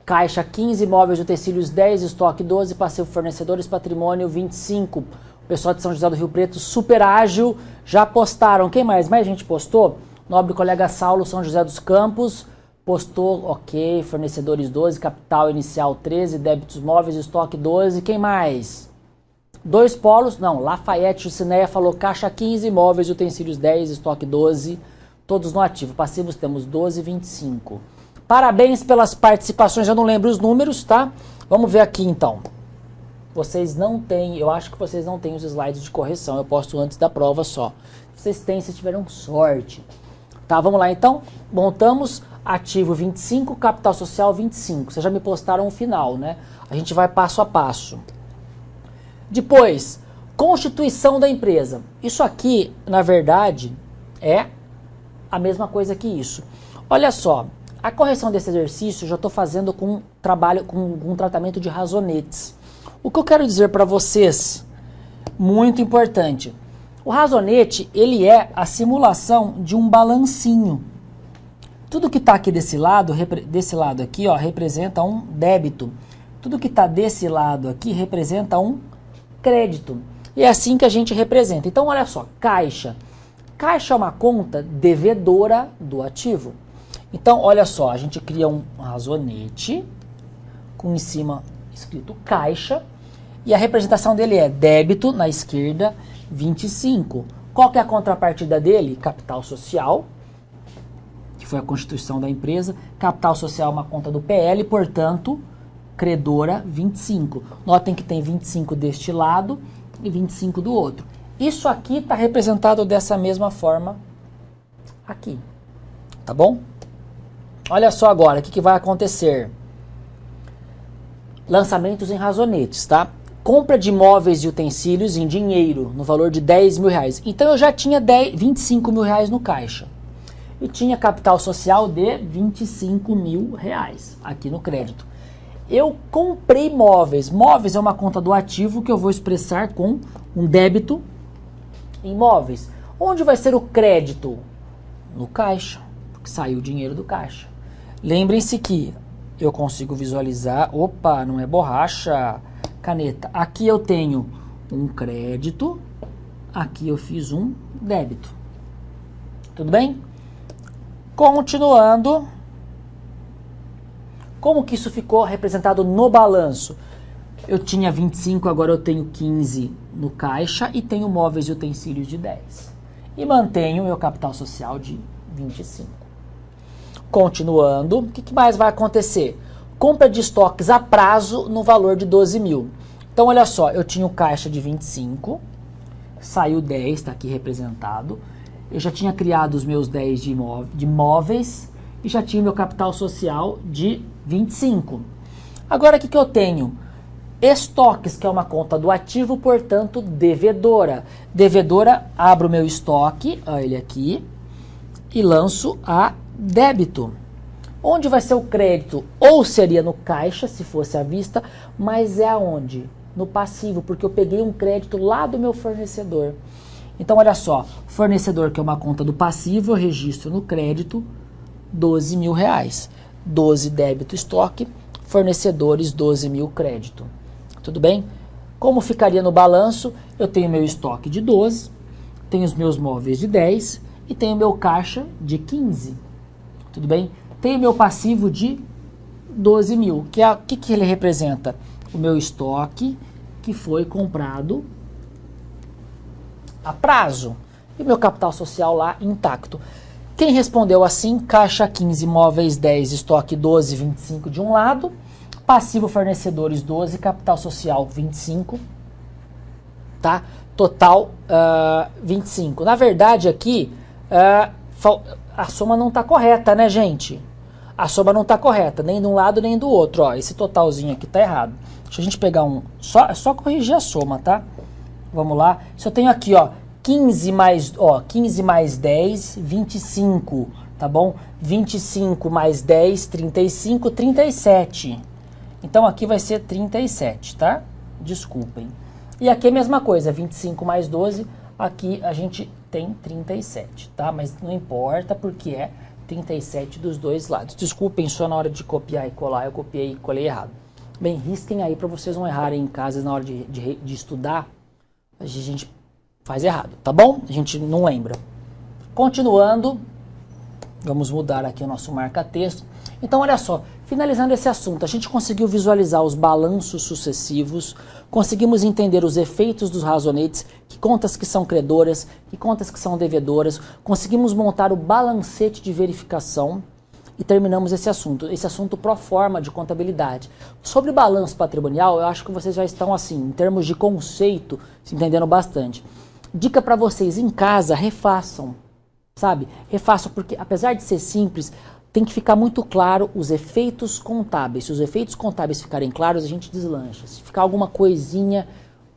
caixa 15, móveis de utensílios 10, estoque 12, passivo fornecedores, patrimônio 25. O pessoal de São José do Rio Preto, super ágil, já postaram. Quem mais? Mais gente postou? Nobre colega Saulo, São José dos Campos, postou, ok, fornecedores 12, capital inicial 13, débitos móveis, estoque 12. Quem mais? Dois polos, não, Lafayette Jucineia falou caixa 15, móveis e utensílios 10, estoque 12, todos no ativo. Passivos temos 12 e 25. Parabéns pelas participações, eu não lembro os números, tá? Vamos ver aqui então. Vocês não têm, eu acho que vocês não têm os slides de correção, eu posto antes da prova só. Vocês têm se tiveram sorte. Tá, vamos lá então. Montamos ativo 25, capital social 25. Vocês já me postaram o final, né? A gente vai passo a passo. Depois, constituição da empresa. Isso aqui, na verdade, é a mesma coisa que isso. Olha só, a correção desse exercício eu já estou fazendo com um tratamento de razonetes. O que eu quero dizer para vocês, muito importante, o razonete, ele é a simulação de um balancinho. Tudo que está aqui desse lado aqui, ó, representa um débito. Tudo que está desse lado aqui representa um crédito. E é assim que a gente representa. Então, olha só, caixa. Caixa é uma conta devedora do ativo. Então, olha só, a gente cria um razonete com em cima escrito caixa e a representação dele é débito na esquerda, 25. Qual que é a contrapartida dele? Capital social, que foi a constituição da empresa. Capital social é uma conta do PL, portanto, credora 25. Notem que tem 25 deste lado e 25 do outro. Isso aqui está representado dessa mesma forma aqui. Tá bom? Olha só agora o que vai acontecer. Lançamentos em razonetes, tá? Compra de móveis e utensílios em dinheiro, no valor de 10 mil reais. Então eu já tinha 25 mil reais no caixa. E tinha capital social de 25 mil reais aqui no crédito. Eu comprei móveis. Móveis é uma conta do ativo que eu vou expressar com um débito em móveis. Onde vai ser o crédito? No caixa, porque saiu o dinheiro do caixa. Lembrem-se que eu consigo visualizar, opa, não é borracha, caneta. Aqui eu tenho um crédito, aqui eu fiz um débito. Tudo bem? Continuando, como que isso ficou representado no balanço? Eu tinha 25, agora eu tenho 15 no caixa e tenho móveis e utensílios de 10. E mantenho meu capital social de 25. Continuando, o que mais vai acontecer? Compra de estoques a prazo no valor de 12 mil. Então, olha só, eu tinha o caixa de 25, saiu 10, está aqui representado. Eu já tinha criado os meus 10 de móveis e já tinha meu capital social de 25. Agora, o que eu tenho? Estoques, que é uma conta do ativo, portanto, devedora. Devedora, abro o meu estoque, olha ele aqui, e lanço a débito. Onde vai ser o crédito? Ou seria no caixa, se fosse à vista, mas é aonde? No passivo, porque eu peguei um crédito lá do meu fornecedor. Então, olha só, fornecedor, que é uma conta do passivo, eu registro no crédito 12 mil reais. 12 débito estoque, fornecedores 12 mil crédito. Tudo bem? Como ficaria no balanço? Eu tenho meu estoque de 12, tenho os meus móveis de 10 e tenho meu caixa de 15. Tudo bem? Tenho meu passivo de 12 mil, que é o que ele representa? O meu estoque que foi comprado a prazo. E o meu capital social lá intacto. Quem respondeu assim? Caixa 15, móveis 10, estoque 12, 25 de um lado. Passivo fornecedores 12, capital social 25. Tá? Total 25. Na verdade aqui a soma não está correta, né, gente? A soma não está correta, nem de um lado nem do outro. Ó, esse totalzinho aqui está errado. Deixa a gente pegar só corrigir a soma, tá? Vamos lá. Se eu tenho aqui, ó, 15 mais 10, 25, tá bom? 25 mais 10, 35, 37. Então aqui vai ser 37, tá? Desculpem. E aqui é a mesma coisa, 25 mais 12, aqui a gente tem 37, tá? Mas não importa porque é 37 dos dois lados. Desculpem, só na hora de copiar e colar, eu copiei e colei errado. Bem, risquem aí para vocês não errarem em casa na hora de estudar. A gente faz errado, tá bom? A gente não lembra. Continuando, vamos mudar aqui o nosso marca-texto. Então, olha só, finalizando esse assunto, a gente conseguiu visualizar os balanços sucessivos, conseguimos entender os efeitos dos razonetes, que contas que são credoras, que contas que são devedoras, conseguimos montar o balancete de verificação e terminamos esse assunto pro forma de contabilidade. Sobre balanço patrimonial, eu acho que vocês já estão assim, em termos de conceito, se entendendo bastante. Dica para vocês, em casa, refaçam, sabe? Refaçam, porque apesar de ser simples, tem que ficar muito claro os efeitos contábeis. Se os efeitos contábeis ficarem claros, a gente deslancha. Se ficar alguma coisinha,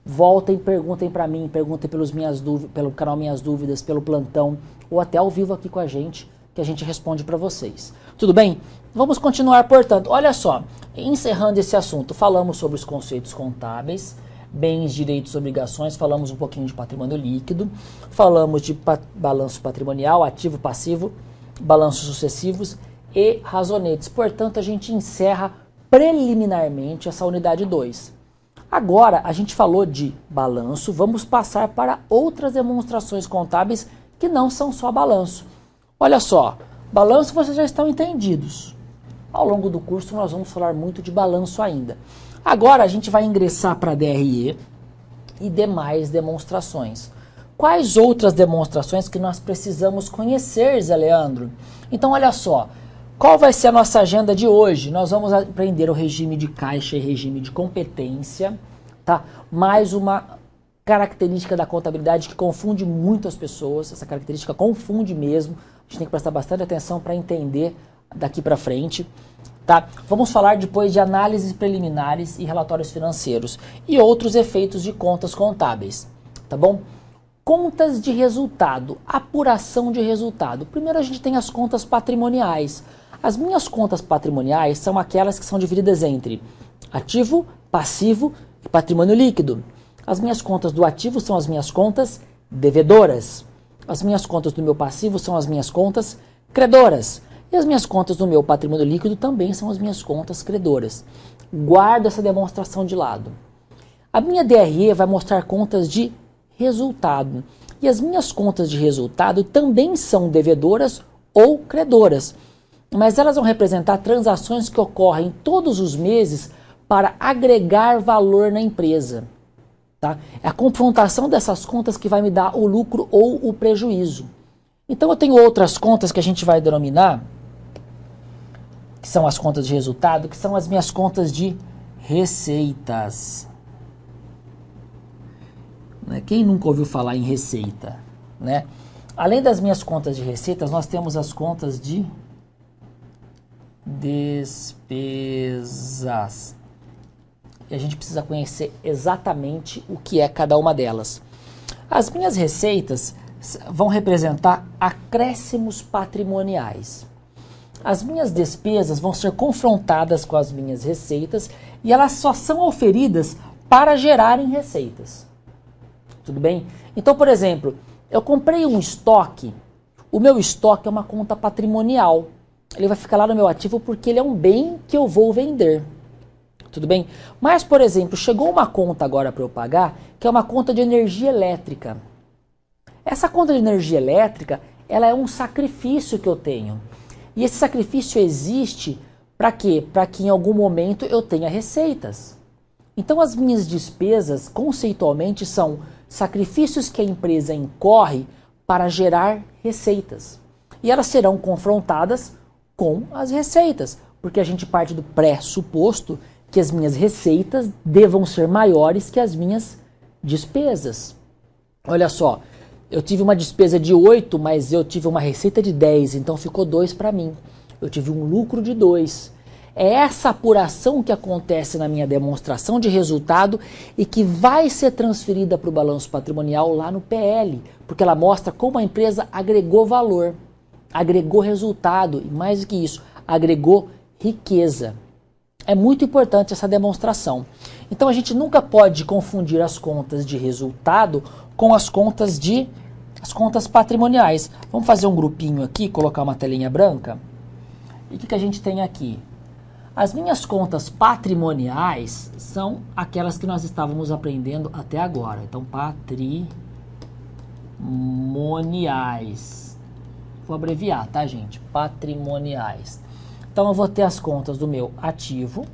voltem, perguntem para mim, perguntem pelo canal Minhas Dúvidas, pelo plantão, ou até ao vivo aqui com a gente, que a gente responde para vocês. Tudo bem? Vamos continuar, portanto. Olha só, encerrando esse assunto, falamos sobre os conceitos contábeis, bens, direitos, obrigações, falamos um pouquinho de patrimônio líquido, falamos de balanço patrimonial, ativo, passivo, balanços sucessivos e razonetes. Portanto, a gente encerra preliminarmente essa unidade 2. Agora, a gente falou de balanço, vamos passar para outras demonstrações contábeis que não são só balanço. Olha só, balanço vocês já estão entendidos. Ao longo do curso nós vamos falar muito de balanço ainda. Agora a gente vai ingressar para a DRE e demais demonstrações. Quais outras demonstrações que nós precisamos conhecer, Zé Leandro? Então olha só, qual vai ser a nossa agenda de hoje? Nós vamos aprender o regime de caixa e regime de competência, tá? Mais uma característica da contabilidade que confunde muito as pessoas, essa característica confunde mesmo, a gente tem que prestar bastante atenção para entender daqui para frente. Tá? Vamos falar depois de análises preliminares e relatórios financeiros e outros efeitos de contas contábeis, tá bom? Contas de resultado, apuração de resultado. Primeiro a gente tem as contas patrimoniais. As minhas contas patrimoniais são aquelas que são divididas entre ativo, passivo e patrimônio líquido. As minhas contas do ativo são as minhas contas devedoras. As minhas contas do meu passivo são as minhas contas credoras. E as minhas contas do meu patrimônio líquido também são as minhas contas credoras. Guardo essa demonstração de lado. A minha DRE vai mostrar contas de resultado. E as minhas contas de resultado também são devedoras ou credoras. Mas elas vão representar transações que ocorrem todos os meses para agregar valor na empresa. Tá? É a confrontação dessas contas que vai me dar o lucro ou o prejuízo. Então eu tenho outras contas que a gente vai denominar, que são as contas de resultado, que são as minhas contas de receitas. Quem nunca ouviu falar em receita? Né? Além das minhas contas de receitas, nós temos as contas de despesas. E a gente precisa conhecer exatamente o que é cada uma delas. As minhas receitas vão representar acréscimos patrimoniais. As minhas despesas vão ser confrontadas com as minhas receitas e elas só são auferidas para gerarem receitas. Tudo bem? Então, por exemplo, eu comprei um estoque, o meu estoque é uma conta patrimonial. Ele vai ficar lá no meu ativo porque ele é um bem que eu vou vender. Tudo bem? Mas, por exemplo, chegou uma conta agora para eu pagar, que é uma conta de energia elétrica. Essa conta de energia elétrica, ela é um sacrifício que eu tenho. E esse sacrifício existe para quê? Para que em algum momento eu tenha receitas. Então as minhas despesas, conceitualmente, são sacrifícios que a empresa incorre para gerar receitas. E elas serão confrontadas com as receitas, porque a gente parte do pressuposto que as minhas receitas devam ser maiores que as minhas despesas. Olha só, eu tive uma despesa de 8, mas eu tive uma receita de 10, então ficou 2 para mim. Eu tive um lucro de 2. É essa apuração que acontece na minha demonstração de resultado e que vai ser transferida para o balanço patrimonial lá no PL, porque ela mostra como a empresa agregou valor, agregou resultado e, mais do que isso, agregou riqueza. É muito importante essa demonstração. Então a gente nunca pode confundir as contas de resultado com as contas de As contas patrimoniais. Vamos fazer um grupinho aqui, colocar uma telinha branca. E o que a gente tem aqui? As minhas contas patrimoniais são aquelas que nós estávamos aprendendo até agora. Então, patrimoniais. Vou abreviar, tá, gente? Patrimoniais. Então, eu vou ter as contas do meu ativo.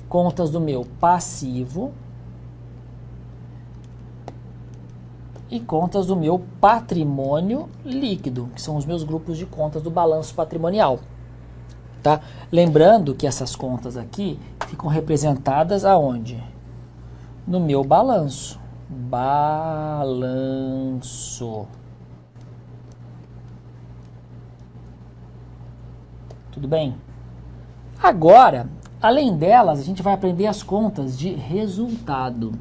Contas do meu passivo. E contas do meu patrimônio líquido, que são os meus grupos de contas do balanço patrimonial. Tá? Lembrando que essas contas aqui ficam representadas aonde? No meu balanço. Balanço. Tudo bem? Agora, além delas, a gente vai aprender as contas de resultado.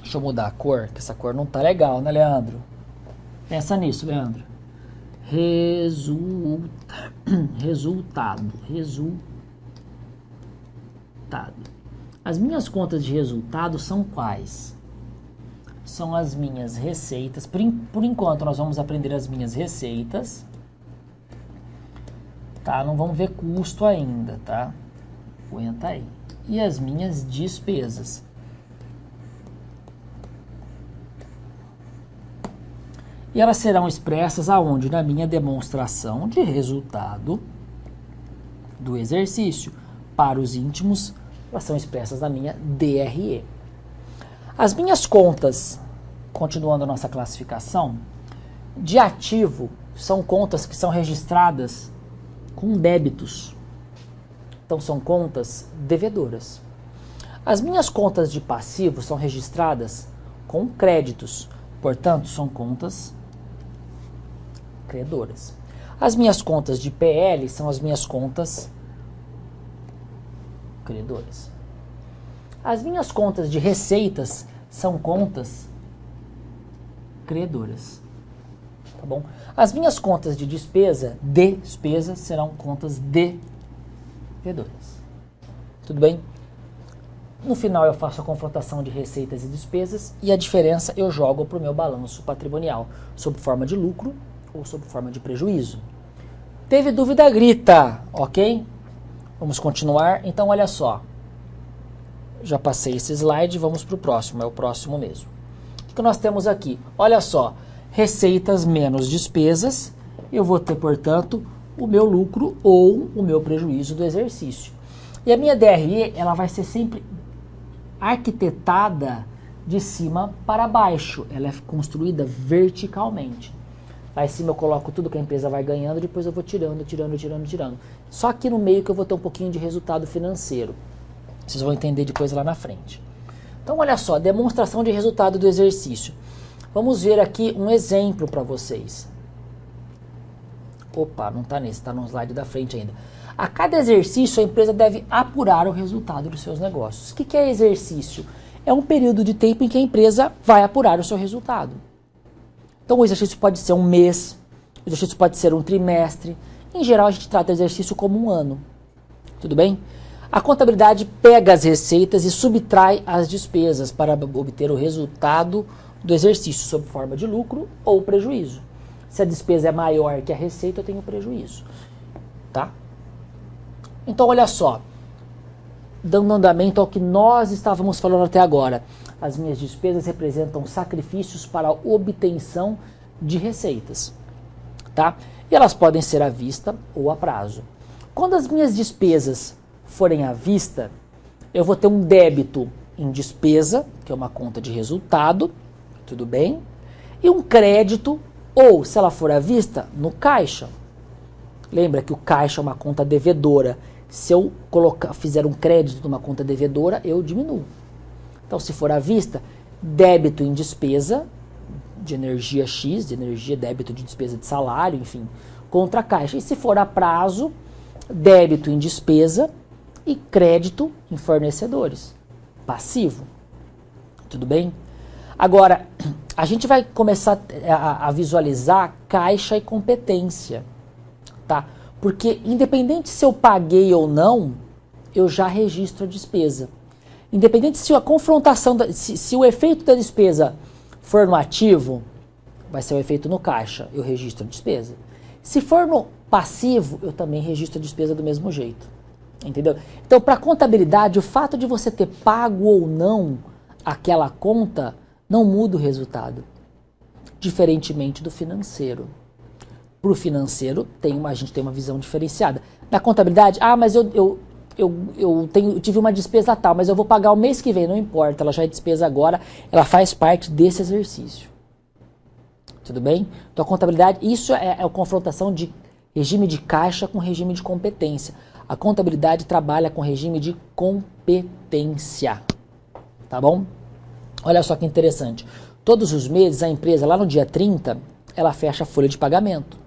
Deixa eu mudar a cor, que essa cor não tá legal, né, Leandro? Pensa nisso, Leandro. Resultado. As minhas contas de resultado são quais? São as minhas receitas. Por enquanto, nós vamos aprender as minhas receitas. Tá? Não vamos ver custo ainda, tá? Aguenta aí. E as minhas despesas. E elas serão expressas aonde? Na minha demonstração de resultado do exercício. Para os íntimos, elas são expressas na minha DRE. As minhas contas, continuando a nossa classificação, de ativo são contas que são registradas com débitos. Então, são contas devedoras. As minhas contas de passivo são registradas com créditos. Portanto, são contas credoras. As minhas contas de PL são as minhas contas credoras. As minhas contas de receitas são contas credoras. Tá bom? As minhas contas de despesa serão contas devedoras. Tudo bem? No final eu faço a confrontação de receitas e despesas e a diferença eu jogo para o meu balanço patrimonial, sob forma de lucro ou sob forma de prejuízo. Teve dúvida, grita, ok? Vamos continuar. Então, olha só. Já passei esse slide, vamos para o próximo, é o próximo mesmo. O que nós temos aqui? Olha só, receitas menos despesas, eu vou ter, portanto, o meu lucro ou o meu prejuízo do exercício. E a minha DRE, ela vai ser sempre arquitetada de cima para baixo. Ela é construída verticalmente. Lá em cima eu coloco tudo que a empresa vai ganhando, depois eu vou tirando. Só aqui no meio que eu vou ter um pouquinho de resultado financeiro. Vocês vão entender depois lá na frente. Então, olha só, demonstração de resultado do exercício. Vamos ver aqui um exemplo para vocês. Opa, não está nesse, está no slide da frente ainda. A cada exercício, a empresa deve apurar o resultado dos seus negócios. O que é exercício? É um período de tempo em que a empresa vai apurar o seu resultado. Então, o exercício pode ser um mês, o exercício pode ser um trimestre. Em geral, a gente trata o exercício como um ano. Tudo bem? A contabilidade pega as receitas e subtrai as despesas para obter o resultado do exercício, sob forma de lucro ou prejuízo. Se a despesa é maior que a receita, eu tenho prejuízo. Tá? Então, olha só. Dando andamento ao que nós estávamos falando até agora. As minhas despesas representam sacrifícios para a obtenção de receitas. Tá? E elas podem ser à vista ou a prazo. Quando as minhas despesas forem à vista, eu vou ter um débito em despesa, que é uma conta de resultado, tudo bem? E um crédito, ou, se ela for à vista, no caixa. Lembra que o caixa é uma conta devedora. Se eu fizer um crédito numa conta devedora, eu diminuo. Então, se for à vista, débito em despesa de energia X, de energia, débito de despesa de salário, enfim, contra a caixa. E se for a prazo, débito em despesa e crédito em fornecedores. Passivo. Tudo bem? Agora, a gente vai começar a visualizar caixa e competência. Tá? Porque, independente se eu paguei ou não, eu já registro a despesa. Independente se a confrontação, se o efeito da despesa for no ativo, vai ser o efeito no caixa, eu registro a despesa. Se for no passivo, eu também registro a despesa do mesmo jeito. Entendeu? Então, para contabilidade, o fato de você ter pago ou não aquela conta não muda o resultado. Diferentemente do financeiro. Para o financeiro, a gente tem uma visão diferenciada. Na contabilidade, mas eu tive uma despesa tal, mas eu vou pagar o mês que vem, não importa, ela já é despesa agora, ela faz parte desse exercício. Tudo bem? Então a contabilidade, isso é a confrontação de regime de caixa com regime de competência. A contabilidade trabalha com regime de competência. Tá bom? Olha só que interessante. Todos os meses a empresa, lá no dia 30, ela fecha a folha de pagamento.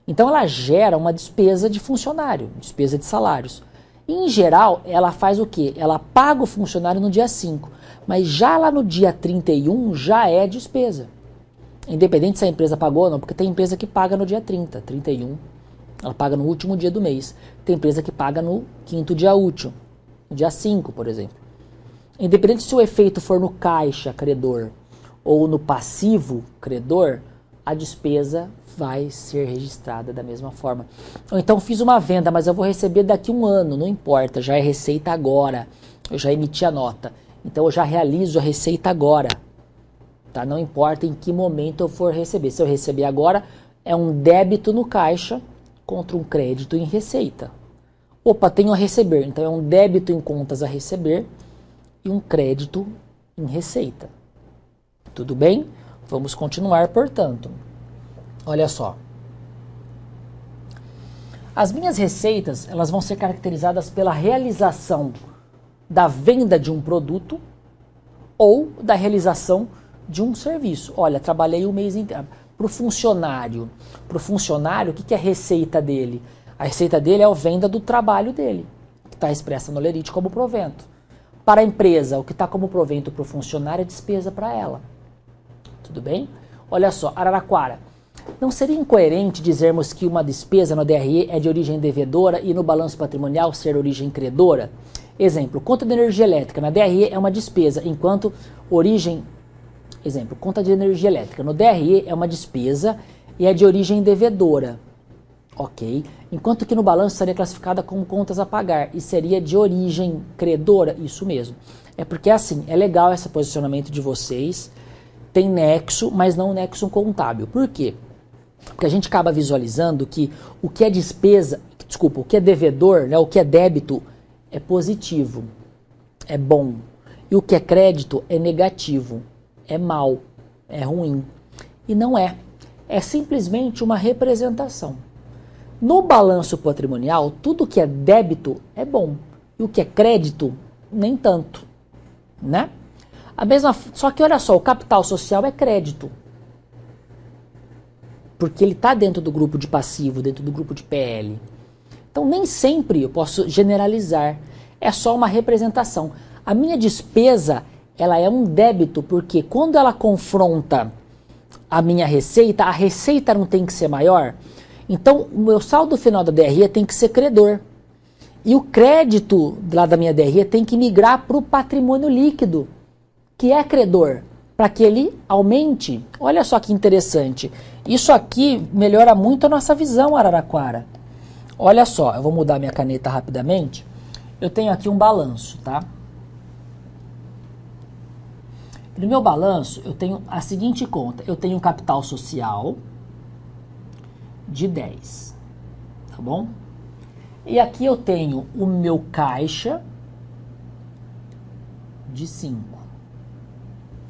Então ela gera uma despesa de funcionário, despesa de salários. E, em geral, ela faz o quê? Ela paga o funcionário no dia 5, mas já lá no dia 31 já é despesa. Independente se a empresa pagou ou não, porque tem empresa que paga no dia 30, 31, ela paga no último dia do mês. Tem empresa que paga no quinto dia útil, no dia 5, por exemplo. Independente se o efeito for no caixa credor ou no passivo credor, a despesa vai ser registrada da mesma forma. Ou então fiz uma venda, mas eu vou receber daqui a um ano, não importa, já é receita agora. Eu já emiti a nota. Então eu já realizo a receita agora. Tá? Não importa em que momento eu for receber. Se eu receber agora, é um débito no caixa contra um crédito em receita. Opa, tenho a receber. Então é um débito em contas a receber e um crédito em receita. Tudo bem? Vamos continuar, portanto. Olha só. As minhas receitas, elas vão ser caracterizadas pela realização da venda de um produto ou da realização de um serviço. Olha, trabalhei o mês inteiro. Para o funcionário, o que é a receita dele? A receita dele é a venda do trabalho dele, que está expressa no lerite como provento. Para a empresa, o que está como provento para o funcionário é despesa para ela. Tudo bem? Olha só, Araraquara. Não seria incoerente dizermos que uma despesa no DRE é de origem devedora e no balanço patrimonial ser origem credora? Exemplo, conta de energia elétrica na DRE é uma despesa, enquanto conta de energia elétrica no DRE é uma despesa e é de origem devedora. Ok? Enquanto que no balanço seria classificada como contas a pagar e seria de origem credora, isso mesmo. É porque assim, é legal esse posicionamento de vocês, tem nexo, mas não nexo contábil. Por quê? Porque a gente acaba visualizando que o que é despesa, o que é devedor, né, o que é débito é positivo, é bom. E o que é crédito é negativo, é mal, é ruim. E não é. É simplesmente uma representação. No balanço patrimonial, tudo que é débito é bom. E o que é crédito, nem tanto. Né? Só que olha só, o capital social é crédito. Porque ele está dentro do grupo de passivo, dentro do grupo de PL. Então nem sempre eu posso generalizar. É só uma representação. A minha despesa, ela é um débito, porque quando ela confronta a minha receita, a receita não tem que ser maior. Então o meu saldo final da DRE tem que ser credor. E o crédito lá da minha DRE tem que migrar para o patrimônio líquido, que é credor, para que ele aumente. Olha só que interessante. Isso aqui melhora muito a nossa visão, Araraquara. Olha só, eu vou mudar minha caneta rapidamente. Eu tenho aqui um balanço, tá? No meu balanço, eu tenho a seguinte conta. Eu tenho um capital social de 10, tá bom? E aqui eu tenho o meu caixa de 5,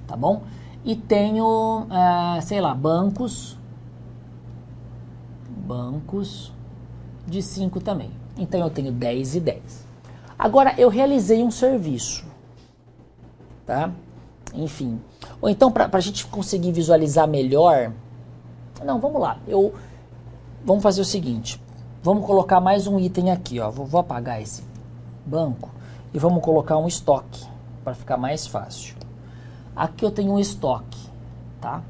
tá bom? E tenho, sei lá, bancos de 5 também. Então eu tenho 10 e 10. Agora eu realizei um serviço, tá? Enfim. Ou então para a gente conseguir visualizar melhor, não, vamos lá. Vamos fazer o seguinte. Vamos colocar mais um item aqui, ó. Vou apagar esse banco e vamos colocar um estoque para ficar mais fácil. Aqui eu tenho um estoque, tá?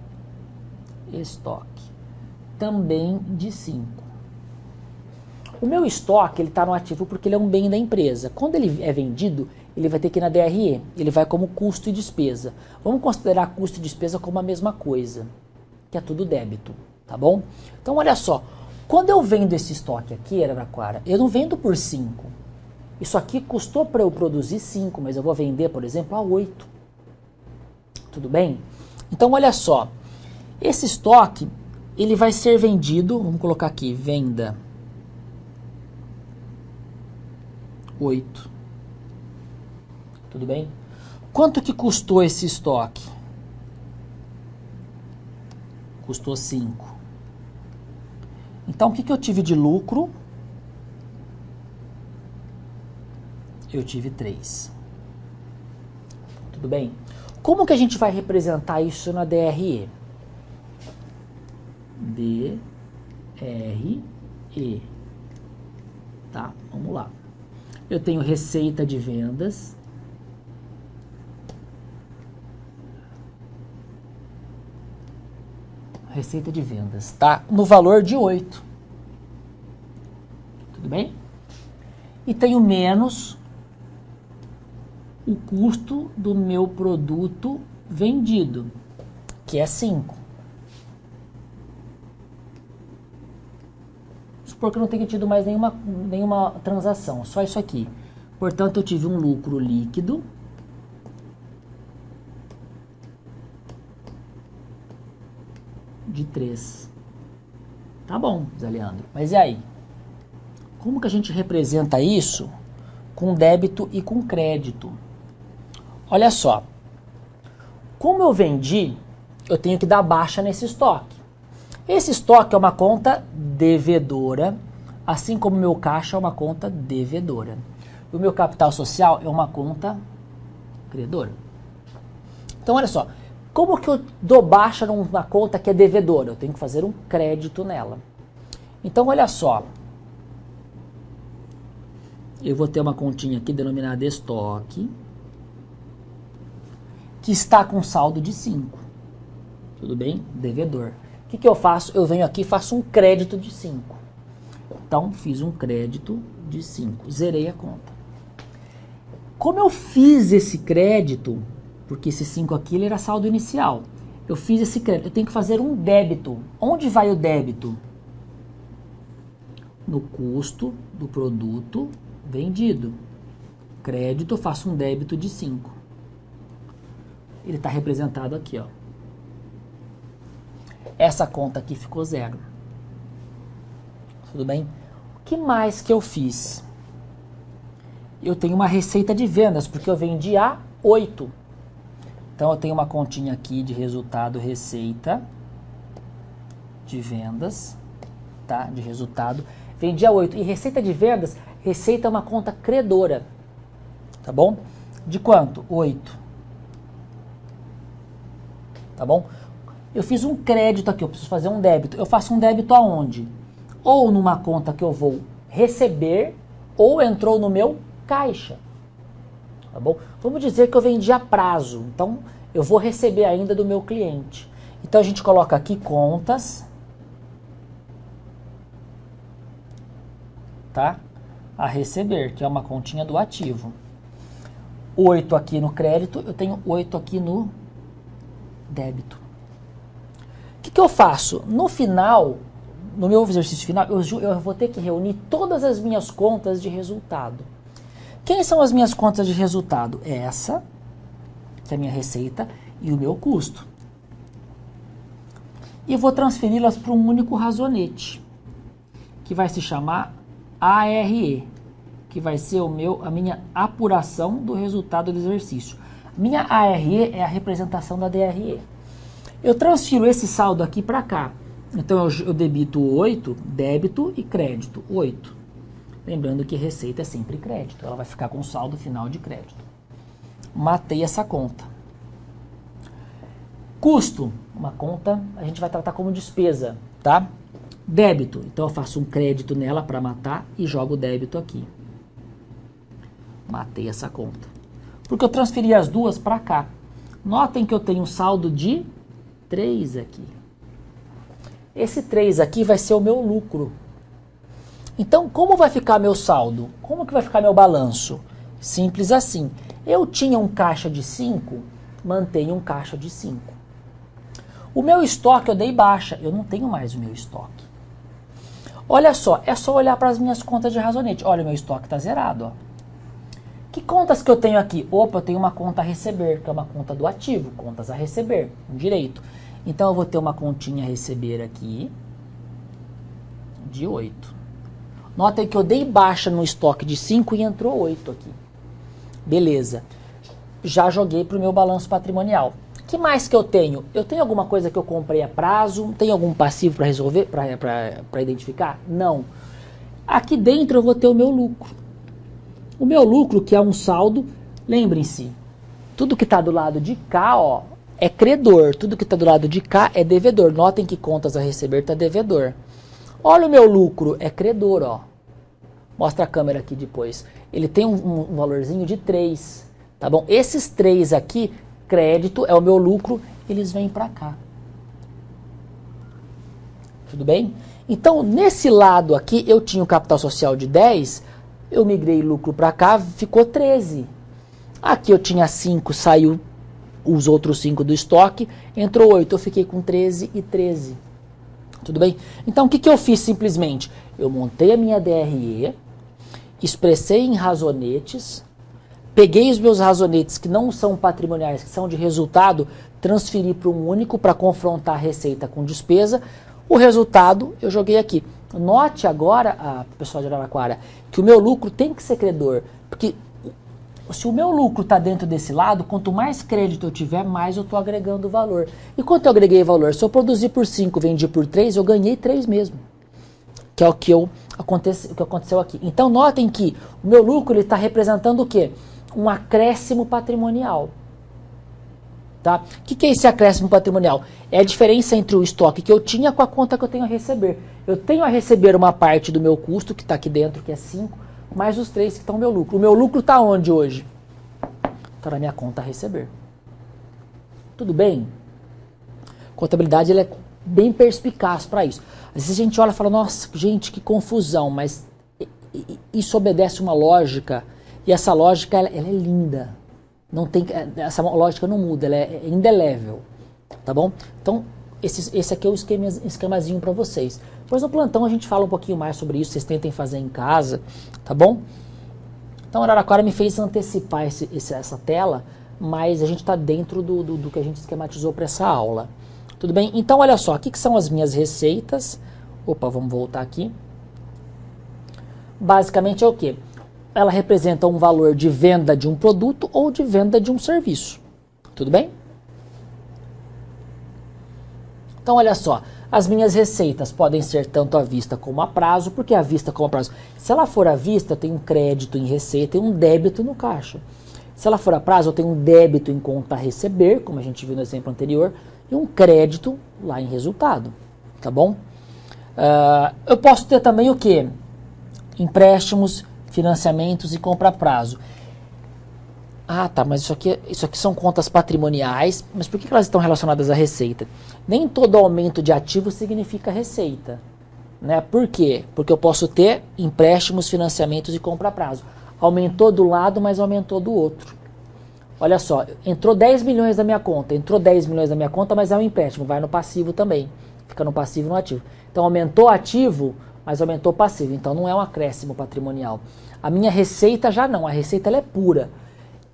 Estoque. Também de 5. O meu estoque, ele está no ativo porque ele é um bem da empresa. Quando ele é vendido, ele vai ter que ir na DRE. Ele vai como custo e despesa. Vamos considerar custo e despesa como a mesma coisa, que é tudo débito, tá bom? Então, olha só. Quando eu vendo esse estoque aqui, Araraquara, eu não vendo por 5. Isso aqui custou para eu produzir 5, mas eu vou vender, por exemplo, a 8. Tudo bem? Então, olha só. Esse estoque, ele vai ser vendido, vamos colocar aqui, venda 8. Tudo bem? Quanto que custou esse estoque? Custou 5. Então, o que eu tive de lucro? Eu tive 3. Tudo bem? Como que a gente vai representar isso na DRE? DRE. Tá, vamos lá. Eu tenho receita de vendas. Receita de vendas, tá? No valor de 8. Tudo bem? E tenho menos o custo do meu produto vendido, que é 5. Supor que eu não tenha tido mais nenhuma transação, só isso aqui. Portanto, eu tive um lucro líquido de 3. Tá bom, Zé Leandro. Mas e aí? Como que a gente representa isso com débito e com crédito? Olha só. Como eu vendi, eu tenho que dar baixa nesse estoque. Esse estoque é uma conta devedora, assim como o meu caixa é uma conta devedora. O meu capital social é uma conta credora. Então, olha só. Como que eu dou baixa numa conta que é devedora? Eu tenho que fazer um crédito nela. Então, olha só. Eu vou ter uma continha aqui denominada estoque, que está com saldo de 5. Tudo bem? Devedor. O que eu faço? Eu venho aqui e faço um crédito de 5. Então, fiz um crédito de 5. Zerei a conta. Como eu fiz esse crédito, porque esse 5 aqui ele era saldo inicial, eu fiz esse crédito, eu tenho que fazer um débito. Onde vai o débito? No custo do produto vendido. Crédito, eu faço um débito de 5. Ele está representado aqui, ó. Essa conta aqui ficou 0. Tudo bem? O que mais que eu fiz? Eu tenho uma receita de vendas, porque eu vendi a 8. Então, eu tenho uma continha aqui de resultado, receita de vendas, tá? De resultado. Vendi a 8. E receita de vendas, receita é uma conta credora, tá bom? De quanto? 8. Tá bom? Eu fiz um crédito aqui, eu preciso fazer um débito. Eu faço um débito aonde? Ou numa conta que eu vou receber, ou entrou no meu caixa. Tá bom? Vamos dizer que eu vendi a prazo. Então, eu vou receber ainda do meu cliente. Então, a gente coloca aqui contas. Tá? A receber, que é uma continha do ativo. 8 aqui no crédito, eu tenho 8 aqui no débito. O que eu faço? No final, no meu exercício final, eu vou ter que reunir todas as minhas contas de resultado. Quem são as minhas contas de resultado? Essa, que é a minha receita, e o meu custo. E vou transferi-las para um único razonete, que vai se chamar ARE, que vai ser a minha apuração do resultado do exercício. Minha ARE é a representação da DRE. Eu transfiro esse saldo aqui para cá. Então, eu debito 8, débito e crédito, 8. Lembrando que receita é sempre crédito. Ela vai ficar com saldo final de crédito. Matei essa conta. Custo. Uma conta a gente vai tratar como despesa, tá? Débito. Então, eu faço um crédito nela para matar e jogo o débito aqui. Matei essa conta. Porque eu transferi as duas para cá. Notem que eu tenho um saldo de 3 aqui. Esse 3 aqui vai ser o meu lucro. Então, como vai ficar meu saldo? Como que vai ficar meu balanço? Simples assim. Eu tinha um caixa de 5, mantenho um caixa de 5. O meu estoque eu dei baixa, eu não tenho mais o meu estoque. Olha só, é só olhar para as minhas contas de razonete. Olha, o meu estoque está zerado. Ó. Que contas que eu tenho aqui? Opa, eu tenho uma conta a receber, que é uma conta do ativo, contas a receber, um direito. Então eu vou ter uma continha a receber aqui de 8. Notem que eu dei baixa no estoque de 5 e entrou 8 aqui. Beleza. Já joguei para o meu balanço patrimonial. O que mais que eu tenho? Eu tenho alguma coisa que eu comprei a prazo? Tem algum passivo para resolver, para identificar? Não. Aqui dentro eu vou ter o meu lucro. O meu lucro, que é um saldo, lembrem-se, tudo que está do lado de cá, ó, é credor. Tudo que está do lado de cá é devedor. Notem que contas a receber está devedor. Olha o meu lucro, é credor, ó. Mostra a câmera aqui depois. Ele tem um valorzinho de 3, tá bom? Esses 3 aqui, crédito, é o meu lucro, eles vêm para cá. Tudo bem? Então, nesse lado aqui, eu tinha o capital social de 10, eu migrei lucro para cá, ficou 13. Aqui eu tinha 5, saiu os outros 5 do estoque, entrou 8, eu fiquei com 13 e 13. Tudo bem? Então, o que eu fiz simplesmente? Eu montei a minha DRE, expressei em razonetes, peguei os meus razonetes que não são patrimoniais, que são de resultado, transferi para um único para confrontar receita com despesa. O resultado eu joguei aqui. Note agora, pessoal de Araraquara, que o meu lucro tem que ser credor, porque se o meu lucro está dentro desse lado, quanto mais crédito eu tiver, mais eu estou agregando valor. E quanto eu agreguei valor? Se eu produzir por 5, vendi por 3, eu ganhei 3 mesmo. Que é o que aconteceu aqui. Então, notem que o meu lucro está representando o quê? Um acréscimo patrimonial. Tá? O que é esse acréscimo patrimonial? É a diferença entre o estoque que eu tinha com a conta que eu tenho a receber. Eu tenho a receber uma parte do meu custo, que está aqui dentro, que é 5, mais os 3 que estão no meu lucro. O meu lucro está onde hoje? Está na minha conta a receber. Tudo bem? Contabilidade ela é bem perspicaz para isso. Às vezes a gente olha e fala, nossa, gente, que confusão, mas isso obedece uma lógica, e essa lógica ela é linda. Não tem, essa lógica não muda, ela é indelével, tá bom? Então, esse aqui é o esquemazinho para vocês. Depois no plantão a gente fala um pouquinho mais sobre isso, vocês tentem fazer em casa, tá bom? Então, a Araraquara me fez antecipar essa tela, mas a gente está dentro do que a gente esquematizou para essa aula. Tudo bem? Então, olha só, o que são as minhas receitas? Opa, vamos voltar aqui. Basicamente é o quê? Ela representa um valor de venda de um produto ou de venda de um serviço. Tudo bem? Então, olha só, as minhas receitas podem ser tanto à vista como a prazo, porque à vista como a prazo. Se ela for à vista, eu tenho um crédito em receita e um débito no caixa. Se ela for a prazo, eu tenho um débito em conta a receber, como a gente viu no exemplo anterior, e um crédito lá em resultado, tá bom? Eu posso ter também o quê? Empréstimos, financiamentos e compra a prazo. Ah, tá, mas isso aqui são contas patrimoniais, mas por que elas estão relacionadas à receita? Nem todo aumento de ativo significa receita, né? Por quê? Porque eu posso ter empréstimos, financiamentos e compra a prazo. Aumentou do lado, mas aumentou do outro. Olha só, entrou 10 milhões da minha conta, mas é um empréstimo, vai no passivo também. Fica no passivo e no ativo. Então aumentou ativo, mas aumentou passivo. Então não é um acréscimo patrimonial. A minha receita já não, a receita ela é pura.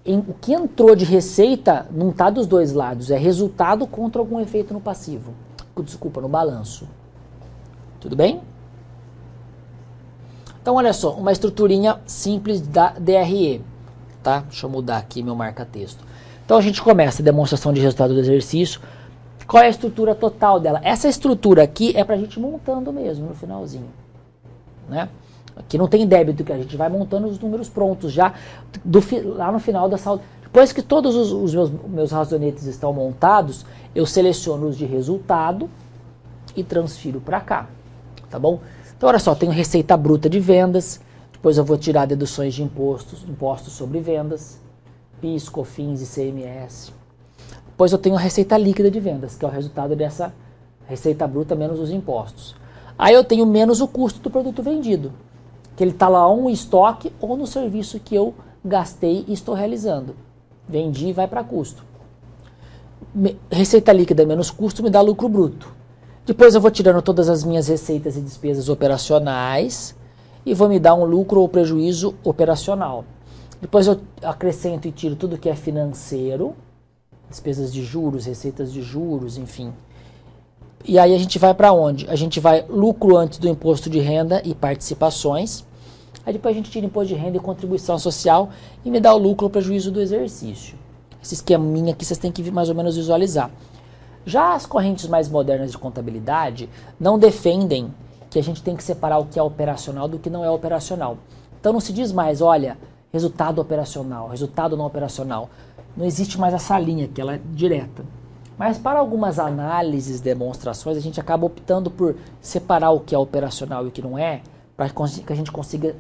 O que entrou de receita não está dos dois lados, é resultado contra algum efeito no passivo. Desculpa, no balanço. Tudo bem? Então olha só, uma estruturinha simples da DRE. Tá? Deixa eu mudar aqui meu marca-texto. Então a gente começa a demonstração de resultado do exercício. Qual é a estrutura total dela? Essa estrutura aqui é para a gente montando mesmo no finalzinho. Né? Aqui não tem débito, que a gente vai montando os números prontos já lá no final da sala. Depois que todos os meus razonetes estão montados, eu seleciono os de resultado e transfiro para cá. Tá bom? Então olha só, tenho receita bruta de vendas. Depois eu vou tirar deduções de impostos sobre vendas, PIS, COFINS, ICMS. Depois eu tenho a receita líquida de vendas, que é o resultado dessa receita bruta menos os impostos. Aí eu tenho menos o custo do produto vendido, que ele está lá ou no estoque ou no serviço que eu gastei e estou realizando. Vendi e vai para custo. Receita líquida menos custo me dá lucro bruto. Depois eu vou tirando todas as minhas receitas e despesas operacionais e vou me dar um lucro ou prejuízo operacional. Depois eu acrescento e tiro tudo que é financeiro, despesas de juros, receitas de juros, enfim. E aí a gente vai para onde? A gente vai lucro antes do imposto de renda e participações. Aí depois a gente tira imposto de renda e contribuição social e me dá o lucro ou prejuízo do exercício. Esse esqueminha aqui vocês têm que mais ou menos visualizar. Já as correntes mais modernas de contabilidade não defendem que a gente tem que separar o que é operacional do que não é operacional. Então não se diz mais, olha, resultado operacional, resultado não operacional. Não existe mais essa linha, que ela é direta. Mas para algumas análises, demonstrações, a gente acaba optando por separar o que é operacional e o que não é, para que a gente consiga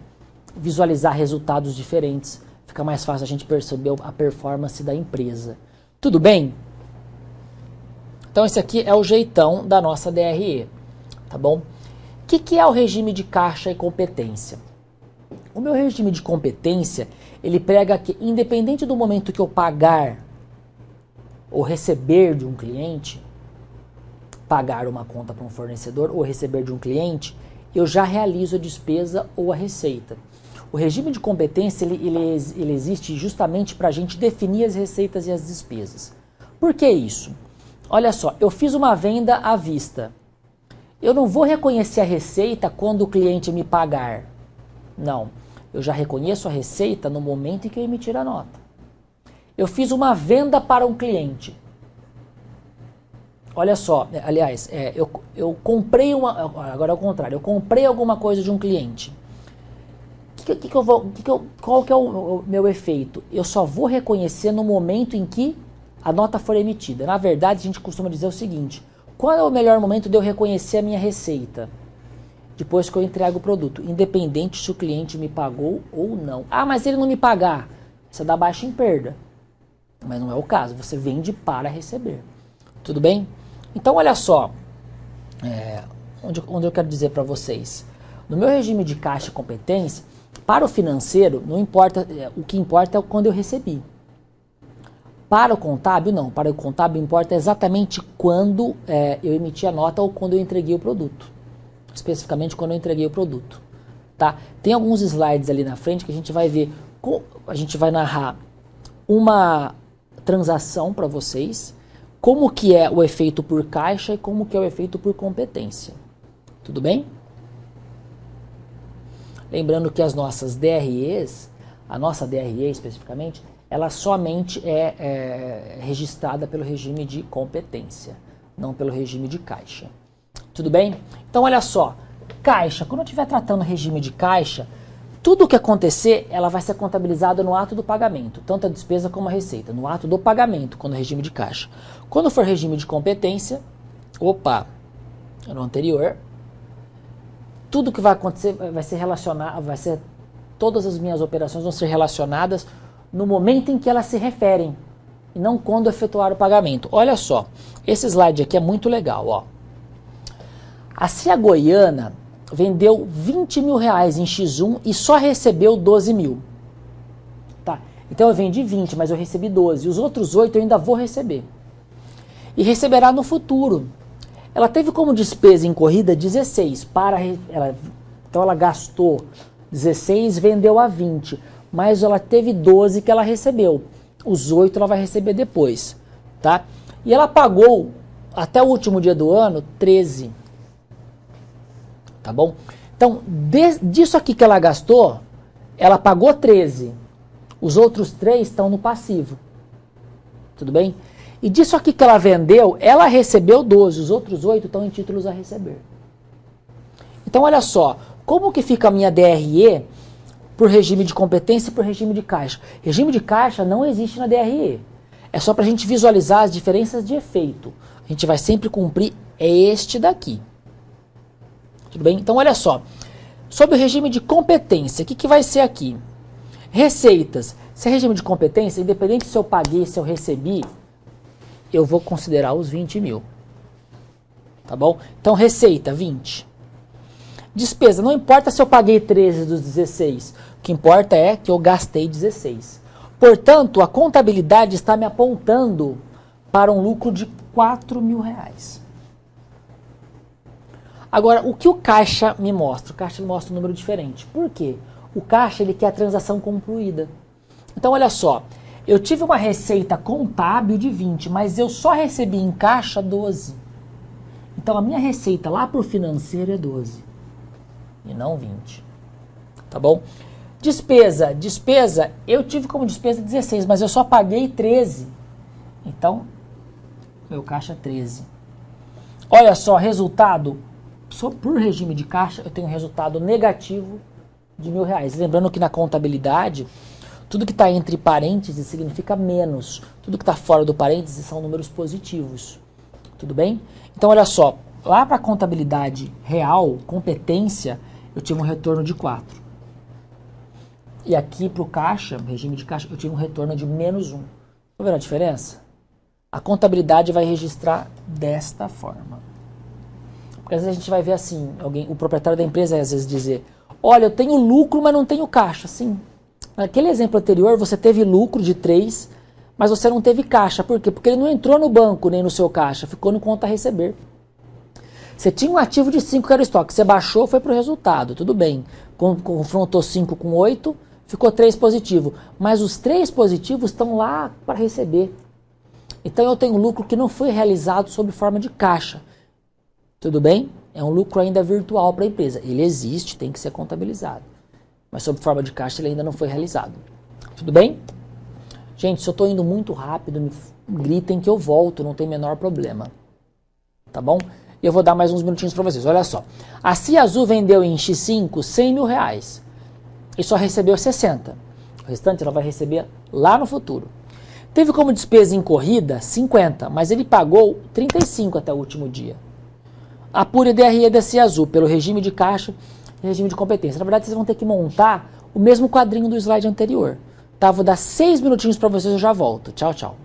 visualizar resultados diferentes. Fica mais fácil a gente perceber a performance da empresa. Tudo bem? Então esse aqui é o jeitão da nossa DRE, tá bom? O que é o regime de caixa e competência? O meu regime de competência, ele prega que independente do momento que eu pagar ou receber de um cliente, pagar uma conta para um fornecedor ou receber de um cliente, eu já realizo a despesa ou a receita. O regime de competência ele existe justamente para a gente definir as receitas e as despesas. Por que isso? Olha só, eu fiz uma venda à vista. Eu não vou reconhecer a receita quando o cliente me pagar. Não, eu já reconheço a receita no momento em que eu emitir a nota. Eu fiz uma venda para um cliente. Olha só, aliás, eu comprei agora é o contrário, eu comprei alguma coisa de um cliente. Qual que é o meu efeito? Eu só vou reconhecer no momento em que a nota for emitida. Na verdade, a gente costuma dizer o seguinte: qual é o melhor momento de eu reconhecer a minha receita? Depois que eu entrego o produto, independente se o cliente me pagou ou não. Ah, mas ele não me pagar, você dá baixa em perda. Mas não é o caso, você vende para receber. Tudo bem? Então, olha só, onde eu quero dizer para vocês. No meu regime de caixa e competência, para o financeiro, não importa, o que importa é quando eu recebi. Para o contábil, não. Para o contábil importa exatamente quando eu emiti a nota ou quando eu entreguei o produto. Especificamente quando eu entreguei o produto. Tá? Tem alguns slides ali na frente que a gente vai ver, a gente vai narrar uma transação para vocês, como que é o efeito por caixa e como que é o efeito por competência. Tudo bem? Lembrando que as nossas DREs, a nossa DRE especificamente, ela somente é registrada pelo regime de competência, não pelo regime de caixa. Tudo bem? Então olha só, caixa, quando eu estiver tratando regime de caixa, tudo o que acontecer, ela vai ser contabilizada no ato do pagamento, tanto a despesa como a receita, no ato do pagamento, quando é regime de caixa. Quando for regime de competência, no anterior, tudo que vai acontecer vai ser relacionado, todas as minhas operações vão ser relacionadas no momento em que elas se referem, e não quando efetuar o pagamento. Olha só, esse slide aqui é muito legal, ó. A CIA Goiana vendeu 20 mil reais em X1 e só recebeu 12 mil. Tá? Então eu vendi 20, mas eu recebi 12. Os outros 8 eu ainda vou receber. E receberá no futuro. Ela teve como despesa incorrida 16. Então ela gastou 16, vendeu a 20. Mas ela teve 12 que ela recebeu. Os 8 ela vai receber depois. Tá? E ela pagou, até o último dia do ano, 13. Tá bom? Então, disso aqui que ela gastou, ela pagou 13. Os outros 3 estão no passivo. Tudo bem? E disso aqui que ela vendeu, ela recebeu 12. Os outros 8 estão em títulos a receber. Então, olha só. Como que fica a minha DRE por regime de competência e por regime de caixa? Regime de caixa não existe na DRE. É só para a gente visualizar as diferenças de efeito. A gente vai sempre cumprir este daqui. Tudo bem? Então, olha só. Sobre o regime de competência, o que vai ser aqui? Receitas. Se é regime de competência, independente se eu paguei, se eu recebi, eu vou considerar os 20 mil. Tá bom? Então, receita, 20. Despesa, não importa se eu paguei 13 dos 16. O que importa é que eu gastei 16. Portanto, a contabilidade está me apontando para um lucro de R$ 4.000. Agora, o que o caixa me mostra? O caixa me mostra um número diferente. Por quê? O caixa ele quer a transação concluída. Então, olha só. Eu tive uma receita contábil de 20, mas eu só recebi em caixa 12. Então, a minha receita lá para o financeiro é 12 e não 20. Tá bom? Despesa. Despesa, eu tive como despesa 16, mas eu só paguei 13. Então, meu caixa é 13. Olha só, resultado. Só por regime de caixa, eu tenho um resultado negativo de R$ 1.000. Lembrando que na contabilidade, tudo que está entre parênteses significa menos. Tudo que está fora do parênteses são números positivos. Tudo bem? Então, olha só. Lá para a contabilidade real, competência, eu tive um retorno de 4. E aqui para o caixa, regime de caixa, eu tive um retorno de -1. Tá vendo a diferença? A contabilidade vai registrar desta forma. Porque às vezes a gente vai ver assim, o proprietário da empresa às vezes dizer, olha, eu tenho lucro, mas não tenho caixa. Sim. Naquele exemplo anterior, você teve lucro de 3, mas você não teve caixa. Por quê? Porque ele não entrou no banco nem no seu caixa, ficou no conta a receber. Você tinha um ativo de 5 que era o estoque, você baixou, foi para o resultado, tudo bem. Confrontou 5 com 8, ficou 3 positivo. Mas os 3 positivos estão lá para receber. Então eu tenho um lucro que não foi realizado sob forma de caixa. Tudo bem? É um lucro ainda virtual para a empresa. Ele existe, tem que ser contabilizado. Mas sob forma de caixa ele ainda não foi realizado. Tudo bem? Gente, se eu estou indo muito rápido, me gritem que eu volto, não tem menor problema. Tá bom? E eu vou dar mais uns minutinhos para vocês. Olha só. A Cia Azul vendeu em X5 R$ 100.000 e só recebeu 60. O restante ela vai receber lá no futuro. Teve como despesa incorrida 50, mas ele pagou 35 até o último dia. Apure DRE da Cia Azul pelo regime de caixa e regime de competência. Na verdade, vocês vão ter que montar o mesmo quadrinho do slide anterior. Tá? Vou dar 6 minutinhos para vocês e eu já volto. Tchau, tchau.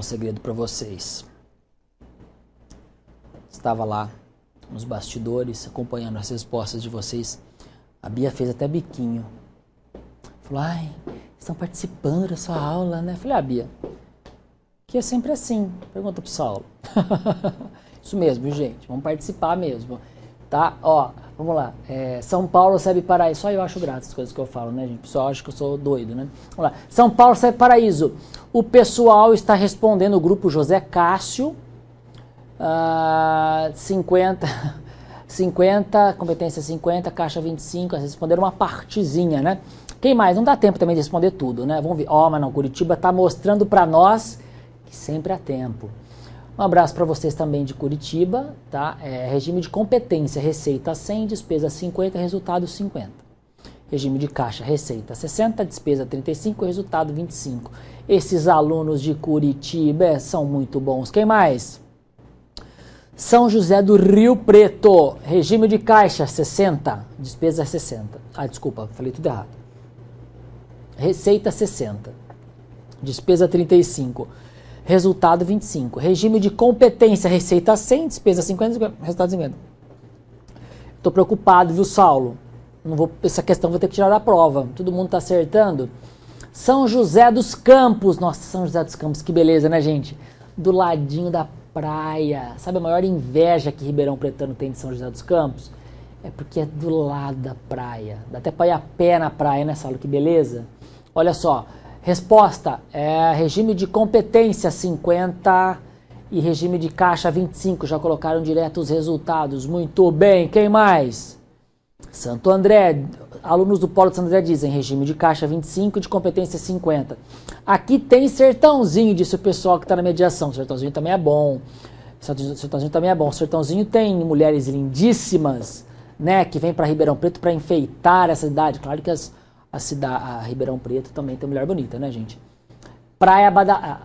o segredo para vocês. Estava lá nos bastidores, acompanhando as respostas de vocês. A Bia fez até biquinho. Falou, ai, estão participando da sua aula, né? Falei, Bia, que é sempre assim. Pergunta pro Saulo. Isso mesmo, gente. Vamos participar mesmo. Tá? Ó, vamos lá. São Paulo recebe paraíso. Só eu acho grato as coisas que eu falo, né, gente? O pessoal acha que eu sou doido, né? Vamos lá. São Paulo recebe paraíso. O pessoal está respondendo o grupo José Cássio. 50, competência 50, caixa 25. Eles responderam uma partezinha, né? Quem mais? Não dá tempo também de responder tudo, né? Vamos ver. Mas não, Curitiba está mostrando para nós que sempre há tempo. Um abraço para vocês também de Curitiba, tá? Regime de competência, receita 100, despesa 50, resultado 50. Regime de caixa, receita 60, despesa 35, resultado 25. Esses alunos de Curitiba são muito bons. Quem mais? São José do Rio Preto, regime de caixa 60, despesa 60. Desculpa, falei tudo errado. Receita 60, despesa 35. Resultado 25. Regime de competência, receita 100, despesa 50, resultado 50. Estou preocupado, viu, Saulo? Essa questão vou ter que tirar da prova. Todo mundo está acertando? São José dos Campos. Nossa, São José dos Campos, que beleza, né, gente? Do ladinho da praia. Sabe a maior inveja que Ribeirão Pretano tem de São José dos Campos? É porque é do lado da praia. Dá até para ir a pé na praia, né, Saulo? Que beleza. Olha só. Resposta, regime de competência 50 e regime de caixa 25, já colocaram direto os resultados, muito bem, quem mais? Santo André, alunos do Polo de Santo André dizem regime de caixa 25 e de competência 50. Aqui tem Sertãozinho, disse o pessoal que está na mediação, Sertãozinho também é bom, Sertãozinho também é bom, Sertãozinho tem mulheres lindíssimas, né, que vêm para Ribeirão Preto para enfeitar essa cidade, claro que a Ribeirão Preto também tem mulher bonita, né, gente? Praia Badalada.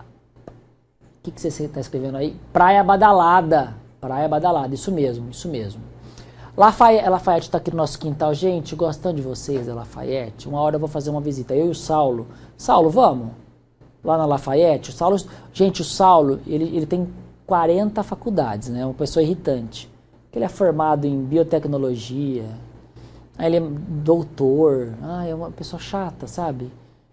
O que você está escrevendo aí? Praia Badalada. Praia Badalada, isso mesmo, isso mesmo. Lafayette está aqui no nosso quintal. Gente, gostando de vocês, Lafayette. Uma hora eu vou fazer uma visita. Eu e o Saulo. Saulo, vamos? Lá na Lafayette. O Saulo, ele tem 40 faculdades, né? Uma pessoa irritante. Ele é formado em biotecnologia. Aí ele é doutor, é uma pessoa chata, sabe?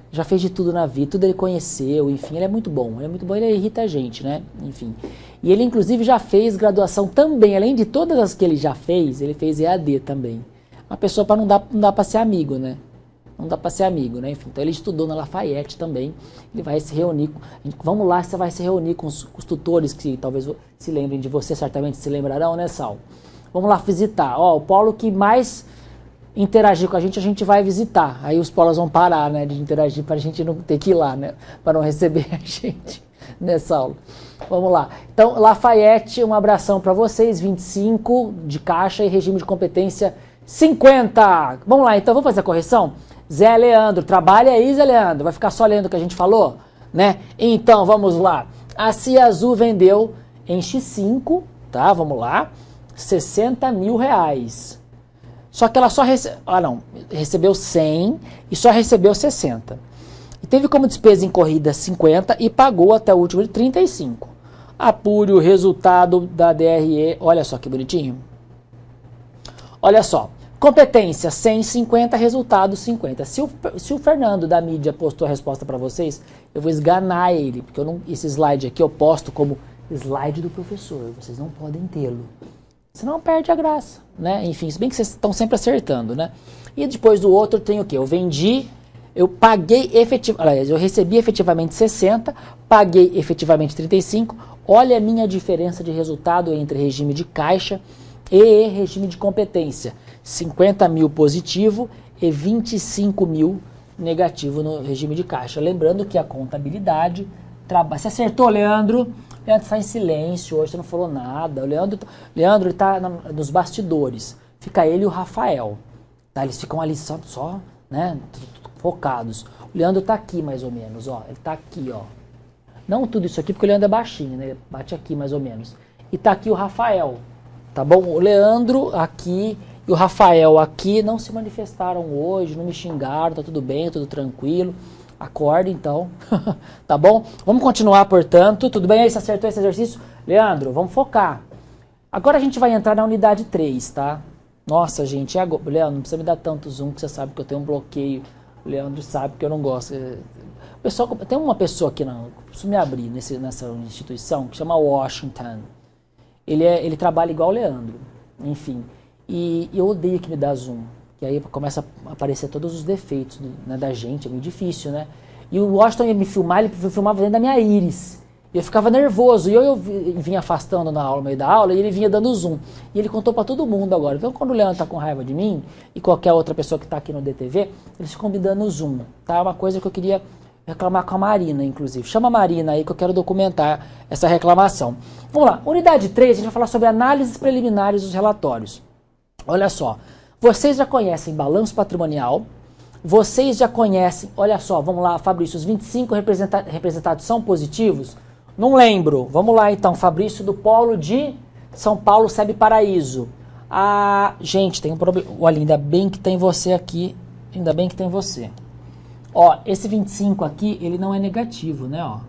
Já fez de tudo na vida, tudo ele conheceu, enfim, ele é muito bom, ele irrita a gente, né? Enfim. E ele, inclusive, já fez graduação também, além de todas as que ele já fez, ele fez EAD também. Uma pessoa para não dá para ser amigo, né? Não dá para ser amigo, né? Enfim, então ele estudou na Lafayette também, ele vai se reunir, vamos lá, você vai se reunir com os tutores que talvez se lembrem de você, certamente se lembrarão, né, Sal? Vamos lá visitar, o polo que mais interagir com a gente vai visitar. Aí os polos vão parar, né, de interagir para a gente não ter que ir lá, né, para não receber a gente nessa aula. Vamos lá. Então, Lafayette, um abração para vocês, 25 de caixa e regime de competência 50. Vamos lá, então, vamos fazer a correção? Zé Leandro, trabalha aí, Zé Leandro, vai ficar só lendo o que a gente falou, né? Então, vamos lá. A Cia Azul vendeu em X5, tá? Vamos lá. 60 mil reais. Só que ela só recebeu 100 e só recebeu 60. E teve como despesa incorrida 50 e pagou até o último de 35. Apure o resultado da DRE. Olha só que bonitinho. Olha só. Competência 150, resultado 50. Se o Fernando da mídia postou a resposta para vocês, eu vou esganar ele. Porque esse slide aqui eu posto como slide do professor. Vocês não podem tê-lo. Senão perde a graça, né? Enfim, se bem que vocês estão sempre acertando, né? E depois do outro tem o quê? Eu paguei efetivamente, eu recebi efetivamente 60, paguei efetivamente 35. Olha a minha diferença de resultado entre regime de caixa e regime de competência. 50 mil positivo e 25 mil negativo no regime de caixa. Lembrando que a contabilidade trabalha. Você acertou, Leandro? Leandro está em silêncio, hoje você não falou nada. O Leandro está nos bastidores. Fica ele e o Rafael. Tá? Eles ficam ali só né, focados. O Leandro está aqui mais ou menos, ó. Ele está aqui, ó. Não tudo isso aqui porque o Leandro é baixinho, né? Ele bate aqui mais ou menos. E está aqui o Rafael, tá bom? O Leandro aqui e o Rafael aqui não se manifestaram hoje, não me xingaram, tá tudo bem, tudo tranquilo. Acorda, então. Tá bom? Vamos continuar, portanto. Tudo bem aí? Você acertou esse exercício? Leandro, vamos focar. Agora a gente vai entrar na unidade 3, tá? Nossa, gente, agora... Leandro, não precisa me dar tanto zoom, que você sabe que eu tenho um bloqueio. O Leandro sabe que eu não gosto. Pessoal, tem uma pessoa aqui, não, preciso me abrir nessa instituição, que chama Washington. Ele trabalha igual o Leandro, enfim. E eu odeio que me dá zoom, que aí começa a aparecer todos os defeitos, né, da gente, é meio difícil, né? E o Washington ia me filmar, ele filmava dentro da minha íris. E eu ficava nervoso, e eu vinha afastando na aula, no meio da aula, e ele vinha dando zoom. E ele contou pra todo mundo agora. Então quando o Leandro tá com raiva de mim, e qualquer outra pessoa que tá aqui no DTV, eles ficam me dando zoom, tá? É uma coisa que eu queria reclamar com a Marina, inclusive. Chama a Marina aí que eu quero documentar essa reclamação. Vamos lá, unidade 3, a gente vai falar sobre análises preliminares dos relatórios. Olha só, vocês já conhecem balanço patrimonial, vocês já conhecem, olha só, vamos lá, Fabrício, os 25 representados são positivos? Não lembro. Vamos lá então, Fabrício do Polo de São Paulo, SEB Paraíso. Ah, gente, tem um problema. Olha, ainda bem que tem você aqui. Ainda bem que tem você. Ó, esse 25 aqui, ele não é negativo, né, ó.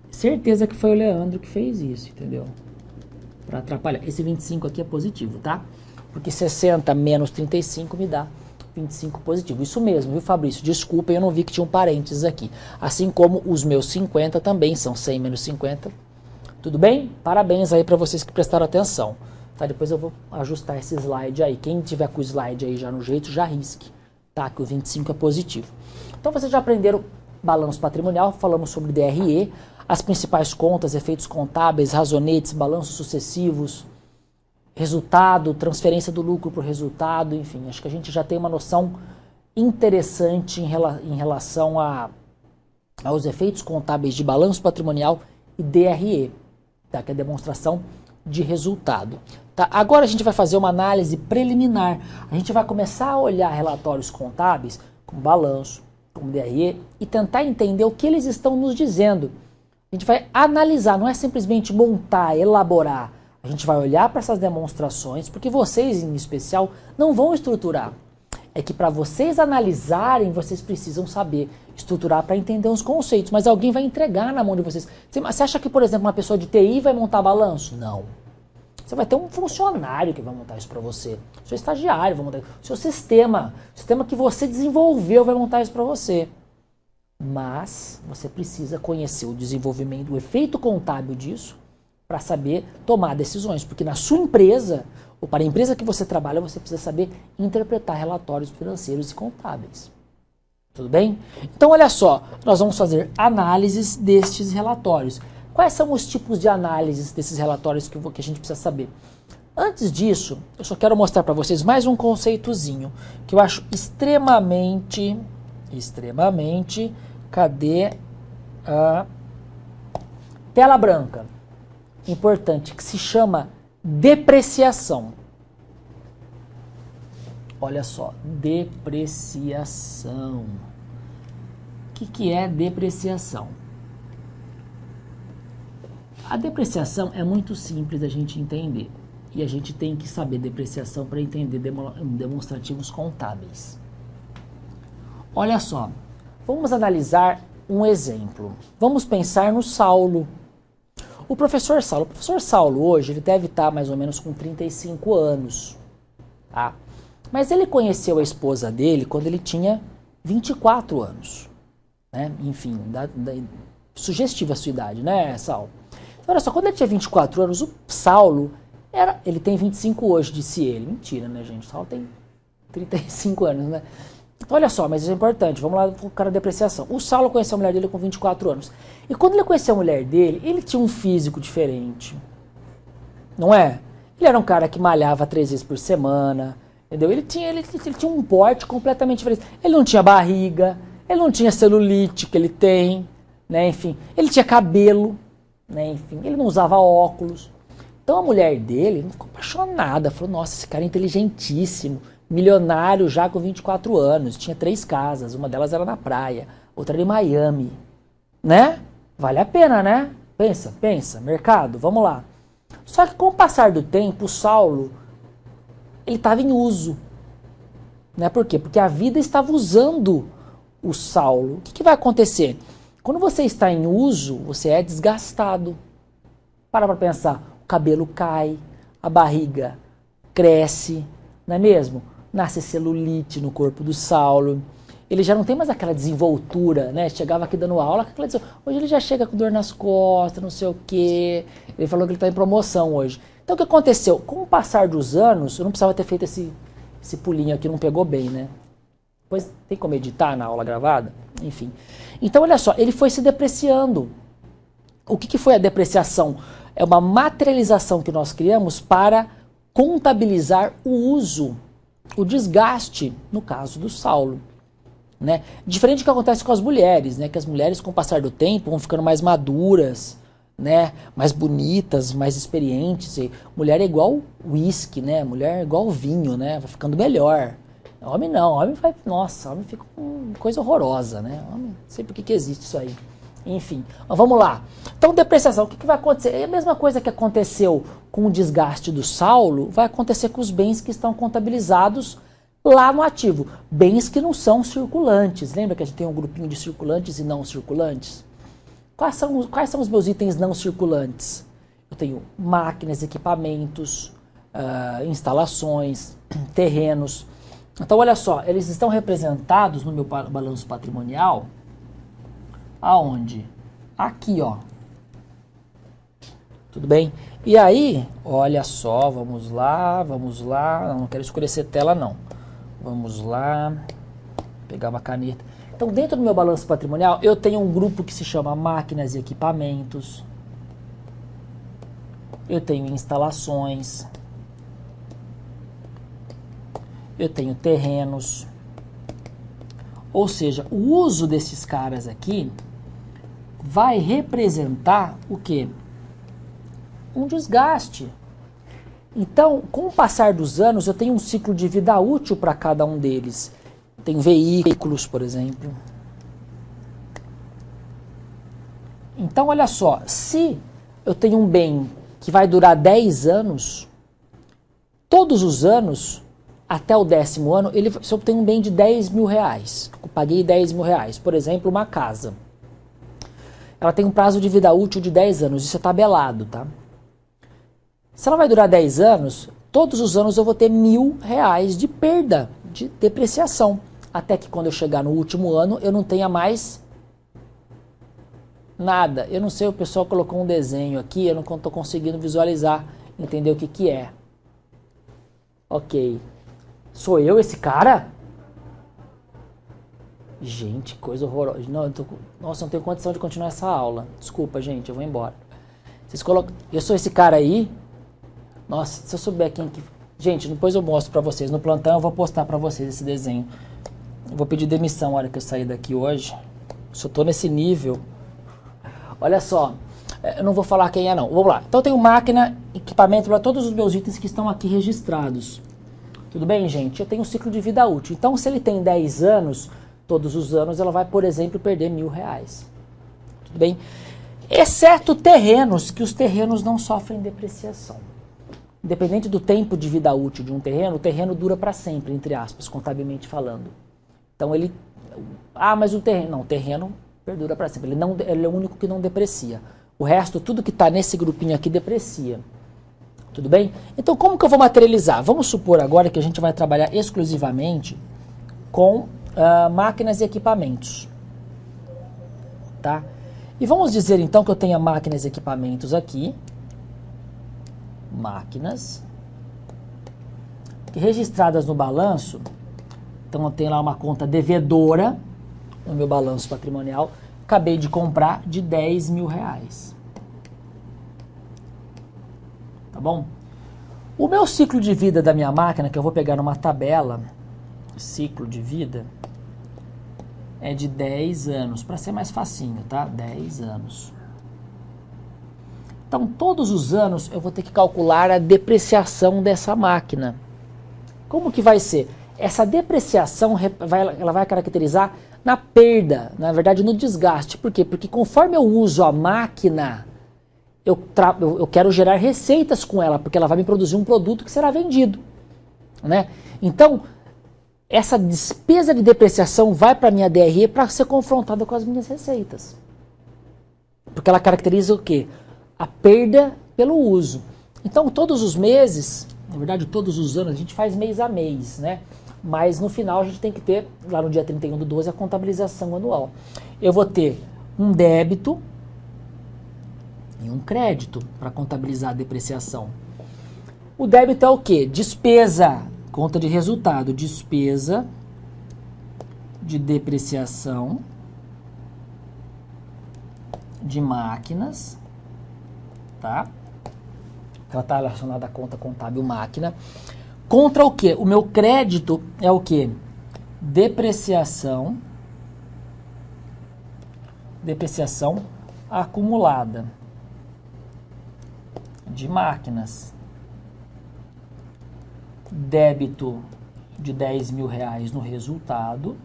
Certeza que foi o Leandro que fez isso, entendeu? Pra atrapalhar. Esse 25 aqui é positivo, tá? Porque 60 menos 35 me dá 25 positivo. Isso mesmo, viu, Fabrício? Desculpa, eu não vi que tinha um parênteses aqui. Assim como os meus 50 também são 100 menos 50. Tudo bem? Parabéns aí para vocês que prestaram atenção. Tá? Depois eu vou ajustar esse slide aí. Quem tiver com o slide aí já no jeito, já risque. Tá? Que o 25 é positivo. Então vocês já aprenderam balanço patrimonial, falamos sobre DRE, as principais contas, efeitos contábeis, razonetes, balanços sucessivos, resultado, transferência do lucro para o resultado, enfim, acho que a gente já tem uma noção interessante em relação aos efeitos contábeis de balanço patrimonial e DRE, tá? Que é a demonstração de resultado. Tá? Agora a gente vai fazer uma análise preliminar, a gente vai começar a olhar relatórios contábeis, como balanço, como DRE, e tentar entender o que eles estão nos dizendo. A gente vai analisar, não é simplesmente montar, elaborar. A gente vai olhar para essas demonstrações, porque vocês, em especial, não vão estruturar. É que para vocês analisarem, vocês precisam saber estruturar para entender os conceitos, mas alguém vai entregar na mão de vocês. Você acha que, por exemplo, uma pessoa de TI vai montar balanço? Não. Você vai ter um funcionário que vai montar isso para você. Seu estagiário vai montar isso. Seu sistema que você desenvolveu vai montar isso para você. Mas você precisa conhecer o desenvolvimento, o efeito contábil disso, para saber tomar decisões, porque na sua empresa, ou para a empresa que você trabalha, você precisa saber interpretar relatórios financeiros e contábeis. Tudo bem? Então, olha só, nós vamos fazer análises destes relatórios. Quais são os tipos de análises desses relatórios que a gente precisa saber? Antes disso, eu só quero mostrar para vocês mais um conceitozinho que eu acho extremamente, cadê a tela branca? Importante, que se chama depreciação. Olha só, depreciação. O que é depreciação? A depreciação é muito simples da gente entender. E a gente tem que saber depreciação para entender demonstrativos contábeis. Olha só, vamos analisar um exemplo. Vamos pensar no Saulo. O professor Saulo hoje, ele deve estar mais ou menos com 35 anos, tá? Mas ele conheceu a esposa dele quando ele tinha 24 anos, né? Enfim, sugestiva a sua idade, né, Saulo? Então, olha só, quando ele tinha 24 anos, o Saulo, ele tem 25 hoje, disse ele. Mentira, né, gente? O Saulo tem 35 anos, né? Então, olha só, mas isso é importante. Vamos lá focar na depreciação. O Saulo conheceu a mulher dele com 24 anos. E quando ele conheceu a mulher dele, ele tinha um físico diferente. Não é? Ele era um cara que malhava 3 vezes por semana. Entendeu? Ele tinha um porte completamente diferente. Ele não tinha barriga. Ele não tinha celulite que ele tem. Né? Enfim, ele tinha cabelo. Né? Enfim, ele não usava óculos. Então a mulher dele ficou apaixonada. Falou, nossa, esse cara é inteligentíssimo. Milionário já com 24 anos, tinha 3 casas, uma delas era na praia, outra era em Miami, né? Vale a pena, né? Pensa, mercado, vamos lá. Só que com o passar do tempo, o Saulo, ele estava em uso, né? Por quê? Porque a vida estava usando o Saulo, o que vai acontecer? Quando você está em uso, você é desgastado. Para pensar, o cabelo cai, a barriga cresce, não é mesmo? Nasce celulite no corpo do Saulo. Ele já não tem mais aquela desenvoltura, né? Chegava aqui dando aula, hoje ele já chega com dor nas costas, não sei o quê. Ele falou que ele está em promoção hoje. Então o que aconteceu? Com o passar dos anos, eu não precisava ter feito esse pulinho aqui, não pegou bem, né? Depois tem como editar na aula gravada? Enfim. Então olha só, ele foi se depreciando. O que foi a depreciação? É uma materialização que nós criamos para contabilizar o uso, o desgaste, no caso do Saulo. Né? Diferente do que acontece com as mulheres, né? Que as mulheres, com o passar do tempo, vão ficando mais maduras, né? Mais bonitas, mais experientes. E mulher é igual uísque, né? Mulher é igual vinho, né? Vai ficando melhor. Homem não, homem vai, nossa, homem fica com coisa horrorosa, né? Homem, não sei por que existe isso aí. Enfim, vamos lá. Então, depreciação, o que vai acontecer? É a mesma coisa que aconteceu com o desgaste do Saulo, vai acontecer com os bens que estão contabilizados lá no ativo. Bens que não são circulantes. Lembra que a gente tem um grupinho de circulantes e não circulantes? Quais são os meus itens não circulantes? Eu tenho máquinas, equipamentos, instalações, terrenos. Então, olha só, eles estão representados no meu balanço patrimonial. Aonde? Aqui, ó. Tudo bem? E aí, olha só, vamos lá. Não quero escurecer tela, não. Vamos lá. Pegar uma caneta. Então, dentro do meu balanço patrimonial, eu tenho um grupo que se chama máquinas e equipamentos. Eu tenho instalações. Eu tenho terrenos. Ou seja, o uso desses caras aqui vai representar o quê? Um desgaste. Então, com o passar dos anos, eu tenho um ciclo de vida útil para cada um deles. Tenho veículos, por exemplo. Então, olha só, se eu tenho um bem que vai durar 10 anos, todos os anos, até o 10º ano, se eu tenho um bem de 10 mil reais, eu paguei 10 mil reais, por exemplo, uma casa. Ela tem um prazo de vida útil de 10 anos, isso é tabelado, tá? Se ela vai durar 10 anos, todos os anos eu vou ter 1.000 reais de perda, de depreciação. Até que quando eu chegar no último ano, eu não tenha mais nada. Eu não sei, o pessoal colocou um desenho aqui, eu não estou conseguindo visualizar, entender o que é. Ok. Sou eu esse cara? Gente, coisa horrorosa. Não, nossa, não tenho condição de continuar essa aula. Desculpa, gente, eu vou embora. Vocês colocam... Eu sou esse cara aí? Nossa, se eu souber quem que... Gente, depois eu mostro pra vocês. No plantão eu vou postar pra vocês esse desenho. Eu vou pedir demissão na hora que eu sair daqui hoje. Se eu tô nesse nível... Olha só, eu não vou falar quem é não. Vamos lá. Então eu tenho máquina, equipamento para todos os meus itens que estão aqui registrados. Tudo bem, gente? Eu tenho um ciclo de vida útil. Então se ele tem 10 anos... Todos os anos ela vai, por exemplo, perder 1.000 reais. Tudo bem? Exceto terrenos, que os terrenos não sofrem depreciação. Independente do tempo de vida útil de um terreno, o terreno dura para sempre, entre aspas, contabilmente falando. Então ele... Ah, mas o terreno... Não, o terreno perdura para sempre. Ele é o único que não deprecia. O resto, tudo que está nesse grupinho aqui, deprecia. Tudo bem? Então como que eu vou materializar? Vamos supor agora que a gente vai trabalhar exclusivamente com... máquinas e equipamentos, tá? E vamos dizer então que eu tenha máquinas e equipamentos aqui, máquinas, registradas no balanço. Então eu tenho lá uma conta devedora no meu balanço patrimonial, acabei de comprar de 10 mil reais, tá bom? O meu ciclo de vida da minha máquina, que eu vou pegar numa tabela, ciclo de vida, é de 10 anos, para ser mais facinho, tá? 10 anos. Então, todos os anos eu vou ter que calcular a depreciação dessa máquina. Como que vai ser? Essa depreciação ela vai caracterizar na perda, na verdade no desgaste. Por quê? Porque conforme eu uso a máquina, eu quero gerar receitas com ela, porque ela vai me produzir um produto que será vendido, né? Então, essa despesa de depreciação vai para a minha DRE para ser confrontada com as minhas receitas. Porque ela caracteriza o quê? A perda pelo uso. Então, todos os meses, na verdade, todos os anos, a gente faz mês a mês, né? Mas no final a gente tem que ter, lá no dia 31/12, a contabilização anual. Eu vou ter um débito e um crédito para contabilizar a depreciação. O débito é o quê? Despesa, conta de resultado, despesa de depreciação de máquinas, tá? Ela está relacionada à conta contábil máquina. Contra o quê? O meu crédito é o quê? Depreciação acumulada de máquinas. Débito de R$10.000 no resultado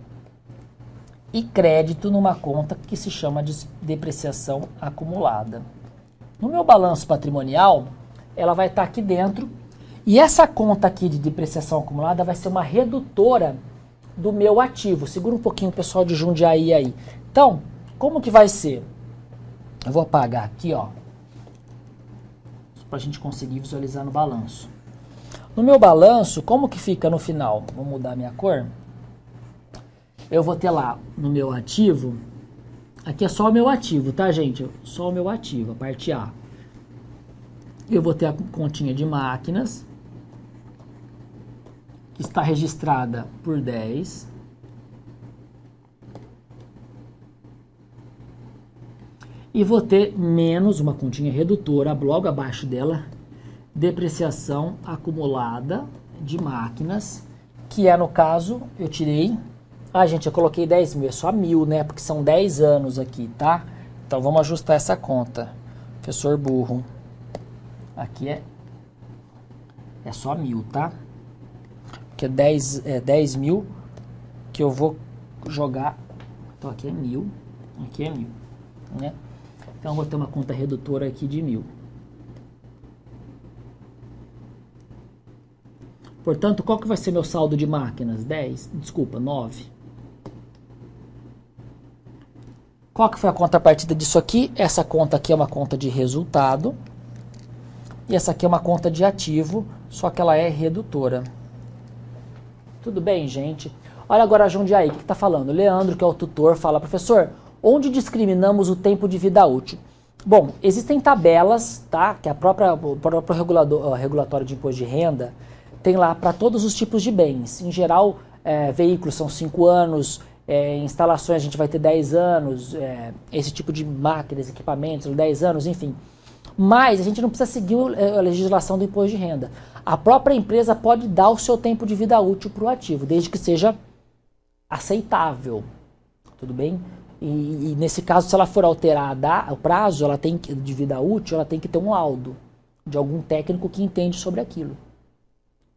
e crédito numa conta que se chama de depreciação acumulada. No meu balanço patrimonial, ela vai estar aqui dentro e essa conta aqui de depreciação acumulada vai ser uma redutora do meu ativo. Segura um pouquinho o pessoal de Jundiaí aí. Então, como que vai ser? Eu vou apagar aqui, ó, para a gente conseguir visualizar no balanço. No meu balanço, como que fica no final? Vou mudar minha cor. Eu vou ter lá no meu ativo, aqui é só o meu ativo, tá, gente? Só o meu ativo, a parte A. Eu vou ter a continha de máquinas, que está registrada por 10. E vou ter menos uma continha redutora, logo abaixo dela, depreciação acumulada de máquinas, que é, no caso, eu tirei... Ah, gente, eu coloquei 10 mil, é só 1.000, né? Porque são 10 anos aqui, tá? Então, vamos ajustar essa conta. Professor burro. Aqui é só 1.000, tá? Porque é 10 mil que eu vou jogar. Então, aqui é 1.000, aqui é 1.000, né? Então, eu vou ter uma conta redutora aqui de 1.000. Portanto, qual que vai ser meu saldo de máquinas? 9. Qual que foi a contrapartida disso aqui? Essa conta aqui é uma conta de resultado. E essa aqui é uma conta de ativo, só que ela é redutora. Tudo bem, gente? Olha agora a Jundiaí, o que está falando? Leandro, que é o tutor, fala, professor, onde discriminamos o tempo de vida útil? Bom, existem tabelas, tá? Que o próprio regulatório de imposto de renda tem lá para todos os tipos de bens. Em geral, veículos são 5 anos, instalações a gente vai ter 10 anos, esse tipo de máquinas, equipamentos, 10 anos, enfim. Mas a gente não precisa seguir a legislação do imposto de renda. A própria empresa pode dar o seu tempo de vida útil para o ativo, desde que seja aceitável. Tudo bem? E nesse caso, se ela for alterada o prazo de vida útil, ela tem que ter um laudo de algum técnico que entende sobre aquilo.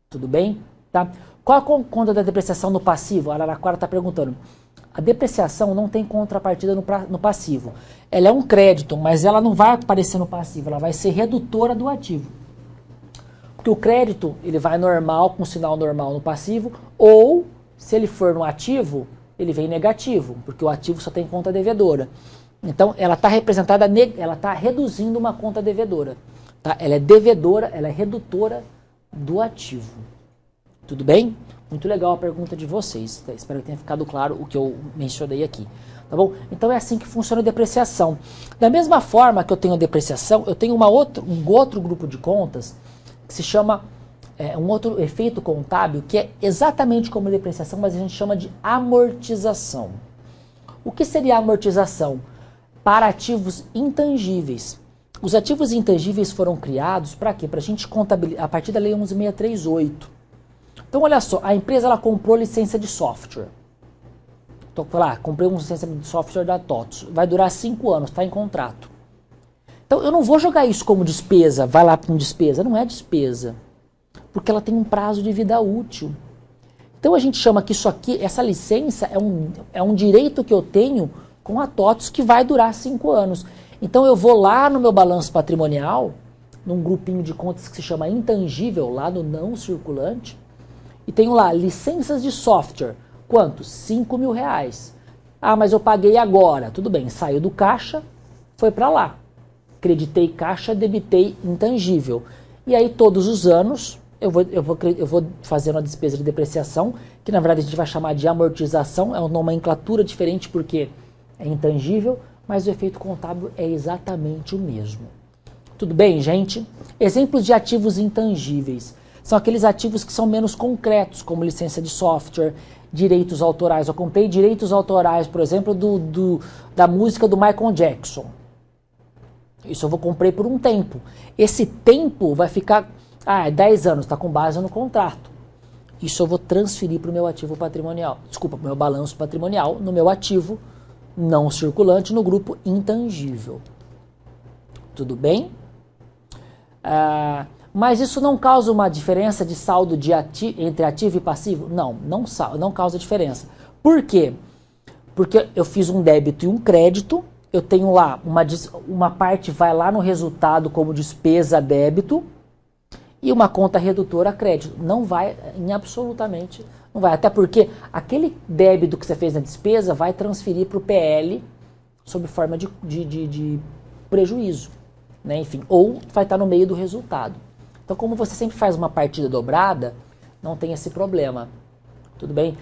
Tudo bem? Tá? Qual a conta da depreciação no passivo? A Araraquara está perguntando. A depreciação não tem contrapartida no passivo. Ela é um crédito, mas ela não vai aparecer no passivo, ela vai ser redutora do ativo. Porque o crédito, ele vai normal, com sinal normal no passivo, ou, se ele for no ativo, ele vem negativo, porque o ativo só tem conta devedora. Então, ela está representada, ela está reduzindo uma conta devedora. Tá? Ela é devedora, ela é redutora do ativo. Tudo bem? Muito legal a pergunta de vocês. Tá? Espero que tenha ficado claro o que eu mencionei aqui. Tá bom? Então é assim que funciona a depreciação. Da mesma forma que eu tenho a depreciação, eu tenho um outro grupo de contas que se chama um outro efeito contábil, que é exatamente como a depreciação, mas a gente chama de amortização. O que seria a amortização? Para ativos intangíveis. Os ativos intangíveis foram criados para quê? Para a gente contabilizar a partir da Lei 11.638. Então, olha só, a empresa ela comprou licença de software. Então, comprei uma licença de software da TOTS. Vai durar 5 anos, está em contrato. Então, eu não vou jogar isso como despesa, vai lá com despesa. Não é despesa, porque ela tem um prazo de vida útil. Então, a gente chama que isso aqui, essa licença, é um direito que eu tenho com a TOTS que vai durar 5 anos. Então, eu vou lá no meu balanço patrimonial, num grupinho de contas que se chama intangível, lá no não circulante, e tenho lá licenças de software. Quanto? R$ 5.000. Ah, mas eu paguei agora. Tudo bem, saiu do caixa, foi para lá. Creditei caixa, debitei intangível. E aí todos os anos eu vou fazendo a despesa de depreciação, que na verdade a gente vai chamar de amortização, é uma nomenclatura diferente porque é intangível, mas o efeito contábil é exatamente o mesmo. Tudo bem, gente? Exemplos de ativos intangíveis. São aqueles ativos que são menos concretos, como licença de software, direitos autorais. Eu comprei direitos autorais, por exemplo, da música do Michael Jackson. Isso eu comprei por um tempo. Esse tempo vai ficar... 10 anos, está com base no contrato. Isso eu vou transferir para o meu ativo patrimonial. Desculpa, para o meu balanço patrimonial, no meu ativo não circulante, no grupo intangível. Tudo bem? Mas isso não causa uma diferença de saldo entre ativo e passivo? Não causa diferença. Por quê? Porque eu fiz um débito e um crédito, eu tenho lá, uma parte vai lá no resultado como despesa débito, e uma conta redutora crédito. Não vai, absolutamente não vai. Até porque aquele débito que você fez na despesa vai transferir para o PL sob forma de prejuízo. Né? Enfim, ou vai estar no meio do resultado. Então, como você sempre faz uma partida dobrada, não tem esse problema. Tudo bem?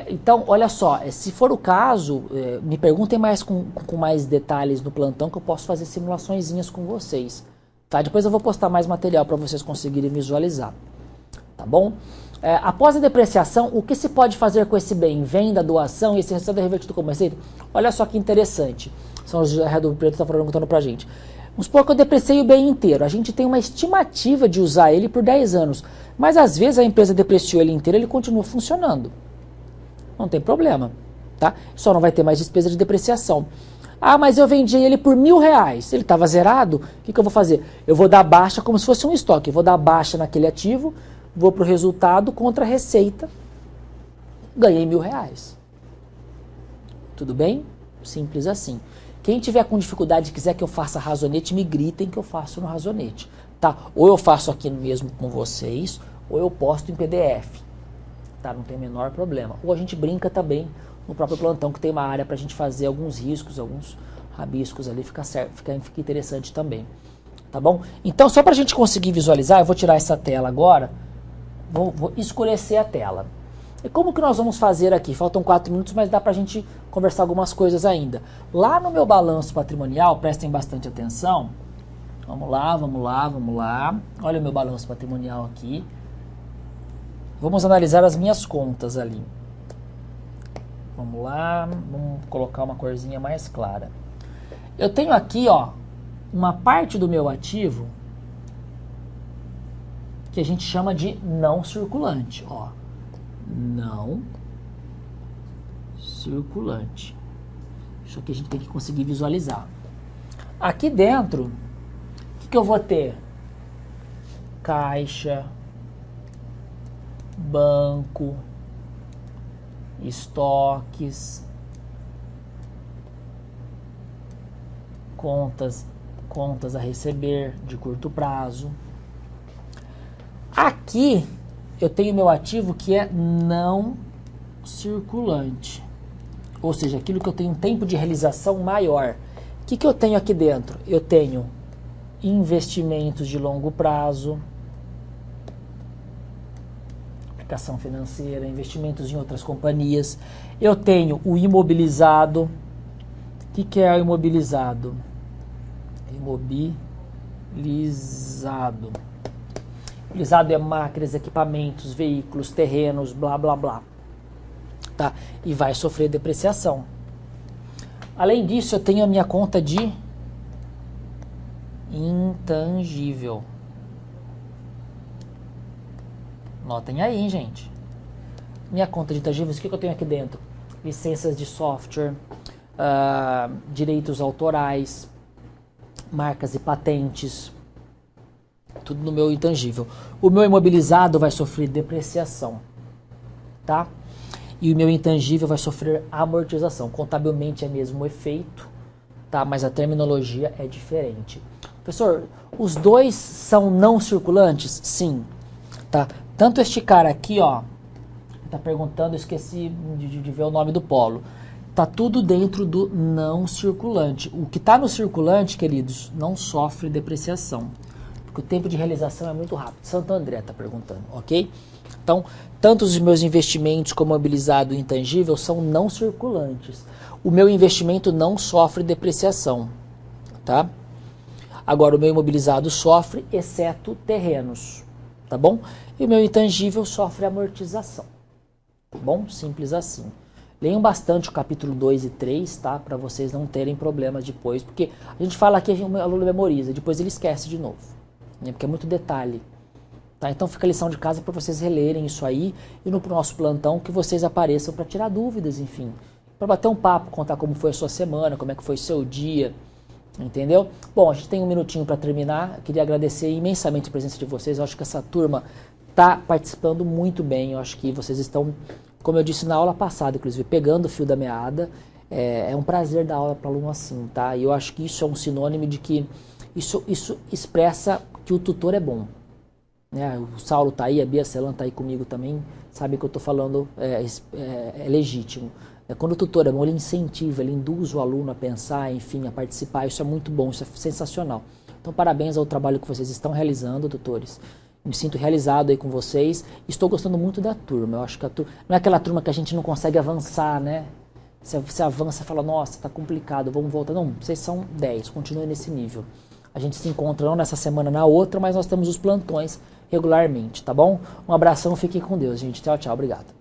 Então, olha só, se for o caso, me perguntem mais com mais detalhes no plantão que eu posso fazer simulaçõezinhas com vocês. Tá? Depois eu vou postar mais material para vocês conseguirem visualizar. Tá bom? Após a depreciação, o que se pode fazer com esse bem? Venda, doação e esse restante é revertido como receita? Olha só que interessante. São os do Preto que estão perguntando pra gente. Vamos supor que eu depreciei o bem inteiro. A gente tem uma estimativa de usar ele por 10 anos. Mas às vezes a empresa depreciou ele inteiro e ele continua funcionando. Não tem problema. Tá? Só não vai ter mais despesa de depreciação. Mas eu vendi ele por R$ 1.000. Ele estava zerado. O que eu vou fazer? Eu vou dar baixa como se fosse um estoque. Eu vou dar baixa naquele ativo, vou para o resultado contra a receita. Ganhei R$ 1.000. Tudo bem? Simples assim. Quem tiver com dificuldade e quiser que eu faça razonete, me gritem que eu faço no razonete. Tá? Ou eu faço aqui mesmo com vocês, ou eu posto em PDF. Tá? Não tem o menor problema. Ou a gente brinca também no próprio plantão, que tem uma área para a gente fazer alguns riscos, alguns rabiscos ali, fica interessante também. Tá bom? Então, só para a gente conseguir visualizar, eu vou tirar essa tela agora, vou escurecer a tela. E como que nós vamos fazer aqui? Faltam 4 minutos, mas dá para a gente conversar algumas coisas ainda. Lá no meu balanço patrimonial, prestem bastante atenção. Vamos lá. Olha o meu balanço patrimonial aqui. Vamos analisar as minhas contas ali. Vamos lá, vamos colocar uma corzinha mais clara. Eu tenho aqui, uma parte do meu ativo que a gente chama de não circulante, não circulante. Isso aqui a gente tem que conseguir visualizar. Aqui dentro, o que eu vou ter? Caixa, banco, estoques, contas a receber de curto prazo. Aqui eu tenho meu ativo que é não circulante, ou seja, aquilo que eu tenho um tempo de realização maior. O que eu tenho aqui dentro? Eu tenho investimentos de longo prazo, aplicação financeira, investimentos em outras companhias. Eu tenho o imobilizado. O que é o imobilizado? Imobilizado. Imobilizado é máquinas, equipamentos, veículos, terrenos, blá, blá, blá. Tá? E vai sofrer depreciação. Além disso, eu tenho a minha conta de intangível. Notem aí, hein, gente. Minha conta de intangíveis, o que eu tenho aqui dentro? Licenças de software, direitos autorais, marcas e patentes, tudo no meu intangível. O meu imobilizado vai sofrer depreciação, tá? E o meu intangível vai sofrer amortização. Contabilmente é mesmo o efeito, tá? Mas a terminologia é diferente. Professor, os dois são não circulantes? Sim, tá? Tanto este cara aqui, Tá perguntando, eu esqueci de ver o nome do polo. Tá tudo dentro do não circulante. O que está no circulante, queridos, não sofre depreciação. Porque o tempo de realização é muito rápido. Santo André está perguntando, ok? Então, tanto os meus investimentos como mobilizado e intangível são não circulantes. O meu investimento não sofre depreciação, tá? Agora, o meu imobilizado sofre, exceto terrenos, tá bom? E o meu intangível sofre amortização, tá bom? Simples assim. Leiam bastante o capítulo 2 e 3, tá? Para vocês não terem problemas depois, porque a gente fala aqui, o aluno memoriza, depois ele esquece de novo, né? Porque é muito detalhe. Tá? Então fica a lição de casa para vocês relerem isso aí e no nosso plantão que vocês apareçam para tirar dúvidas, enfim. Para bater um papo, contar como foi a sua semana, como é que foi o seu dia, entendeu? Bom, a gente tem um minutinho para terminar. Eu queria agradecer imensamente a presença de vocês. Eu acho que essa turma está participando muito bem. Eu acho que vocês estão, como eu disse na aula passada, inclusive, pegando o fio da meada. É um prazer dar aula para aluno assim, tá? E eu acho que isso é um sinônimo de que isso expressa que o tutor é bom. Né? O Saulo está aí, a Bia Celan está aí comigo também, sabe que eu estou falando é legítimo. Quando o tutor é bom, ele incentiva, ele induz o aluno a pensar, enfim, a participar. Isso é muito bom, isso é sensacional. Então, parabéns ao trabalho que vocês estão realizando, tutores. Me sinto realizado aí com vocês. Estou gostando muito da turma. Eu acho que a turma não é aquela turma que a gente não consegue avançar, né? Você avança e fala, nossa, está complicado, vamos voltar. Não, vocês são 10, continuem nesse nível. A gente se encontra não nessa semana, na outra, mas nós temos os plantões regularmente, tá bom? Um abração, fiquem com Deus, gente. Tchau, tchau, obrigado.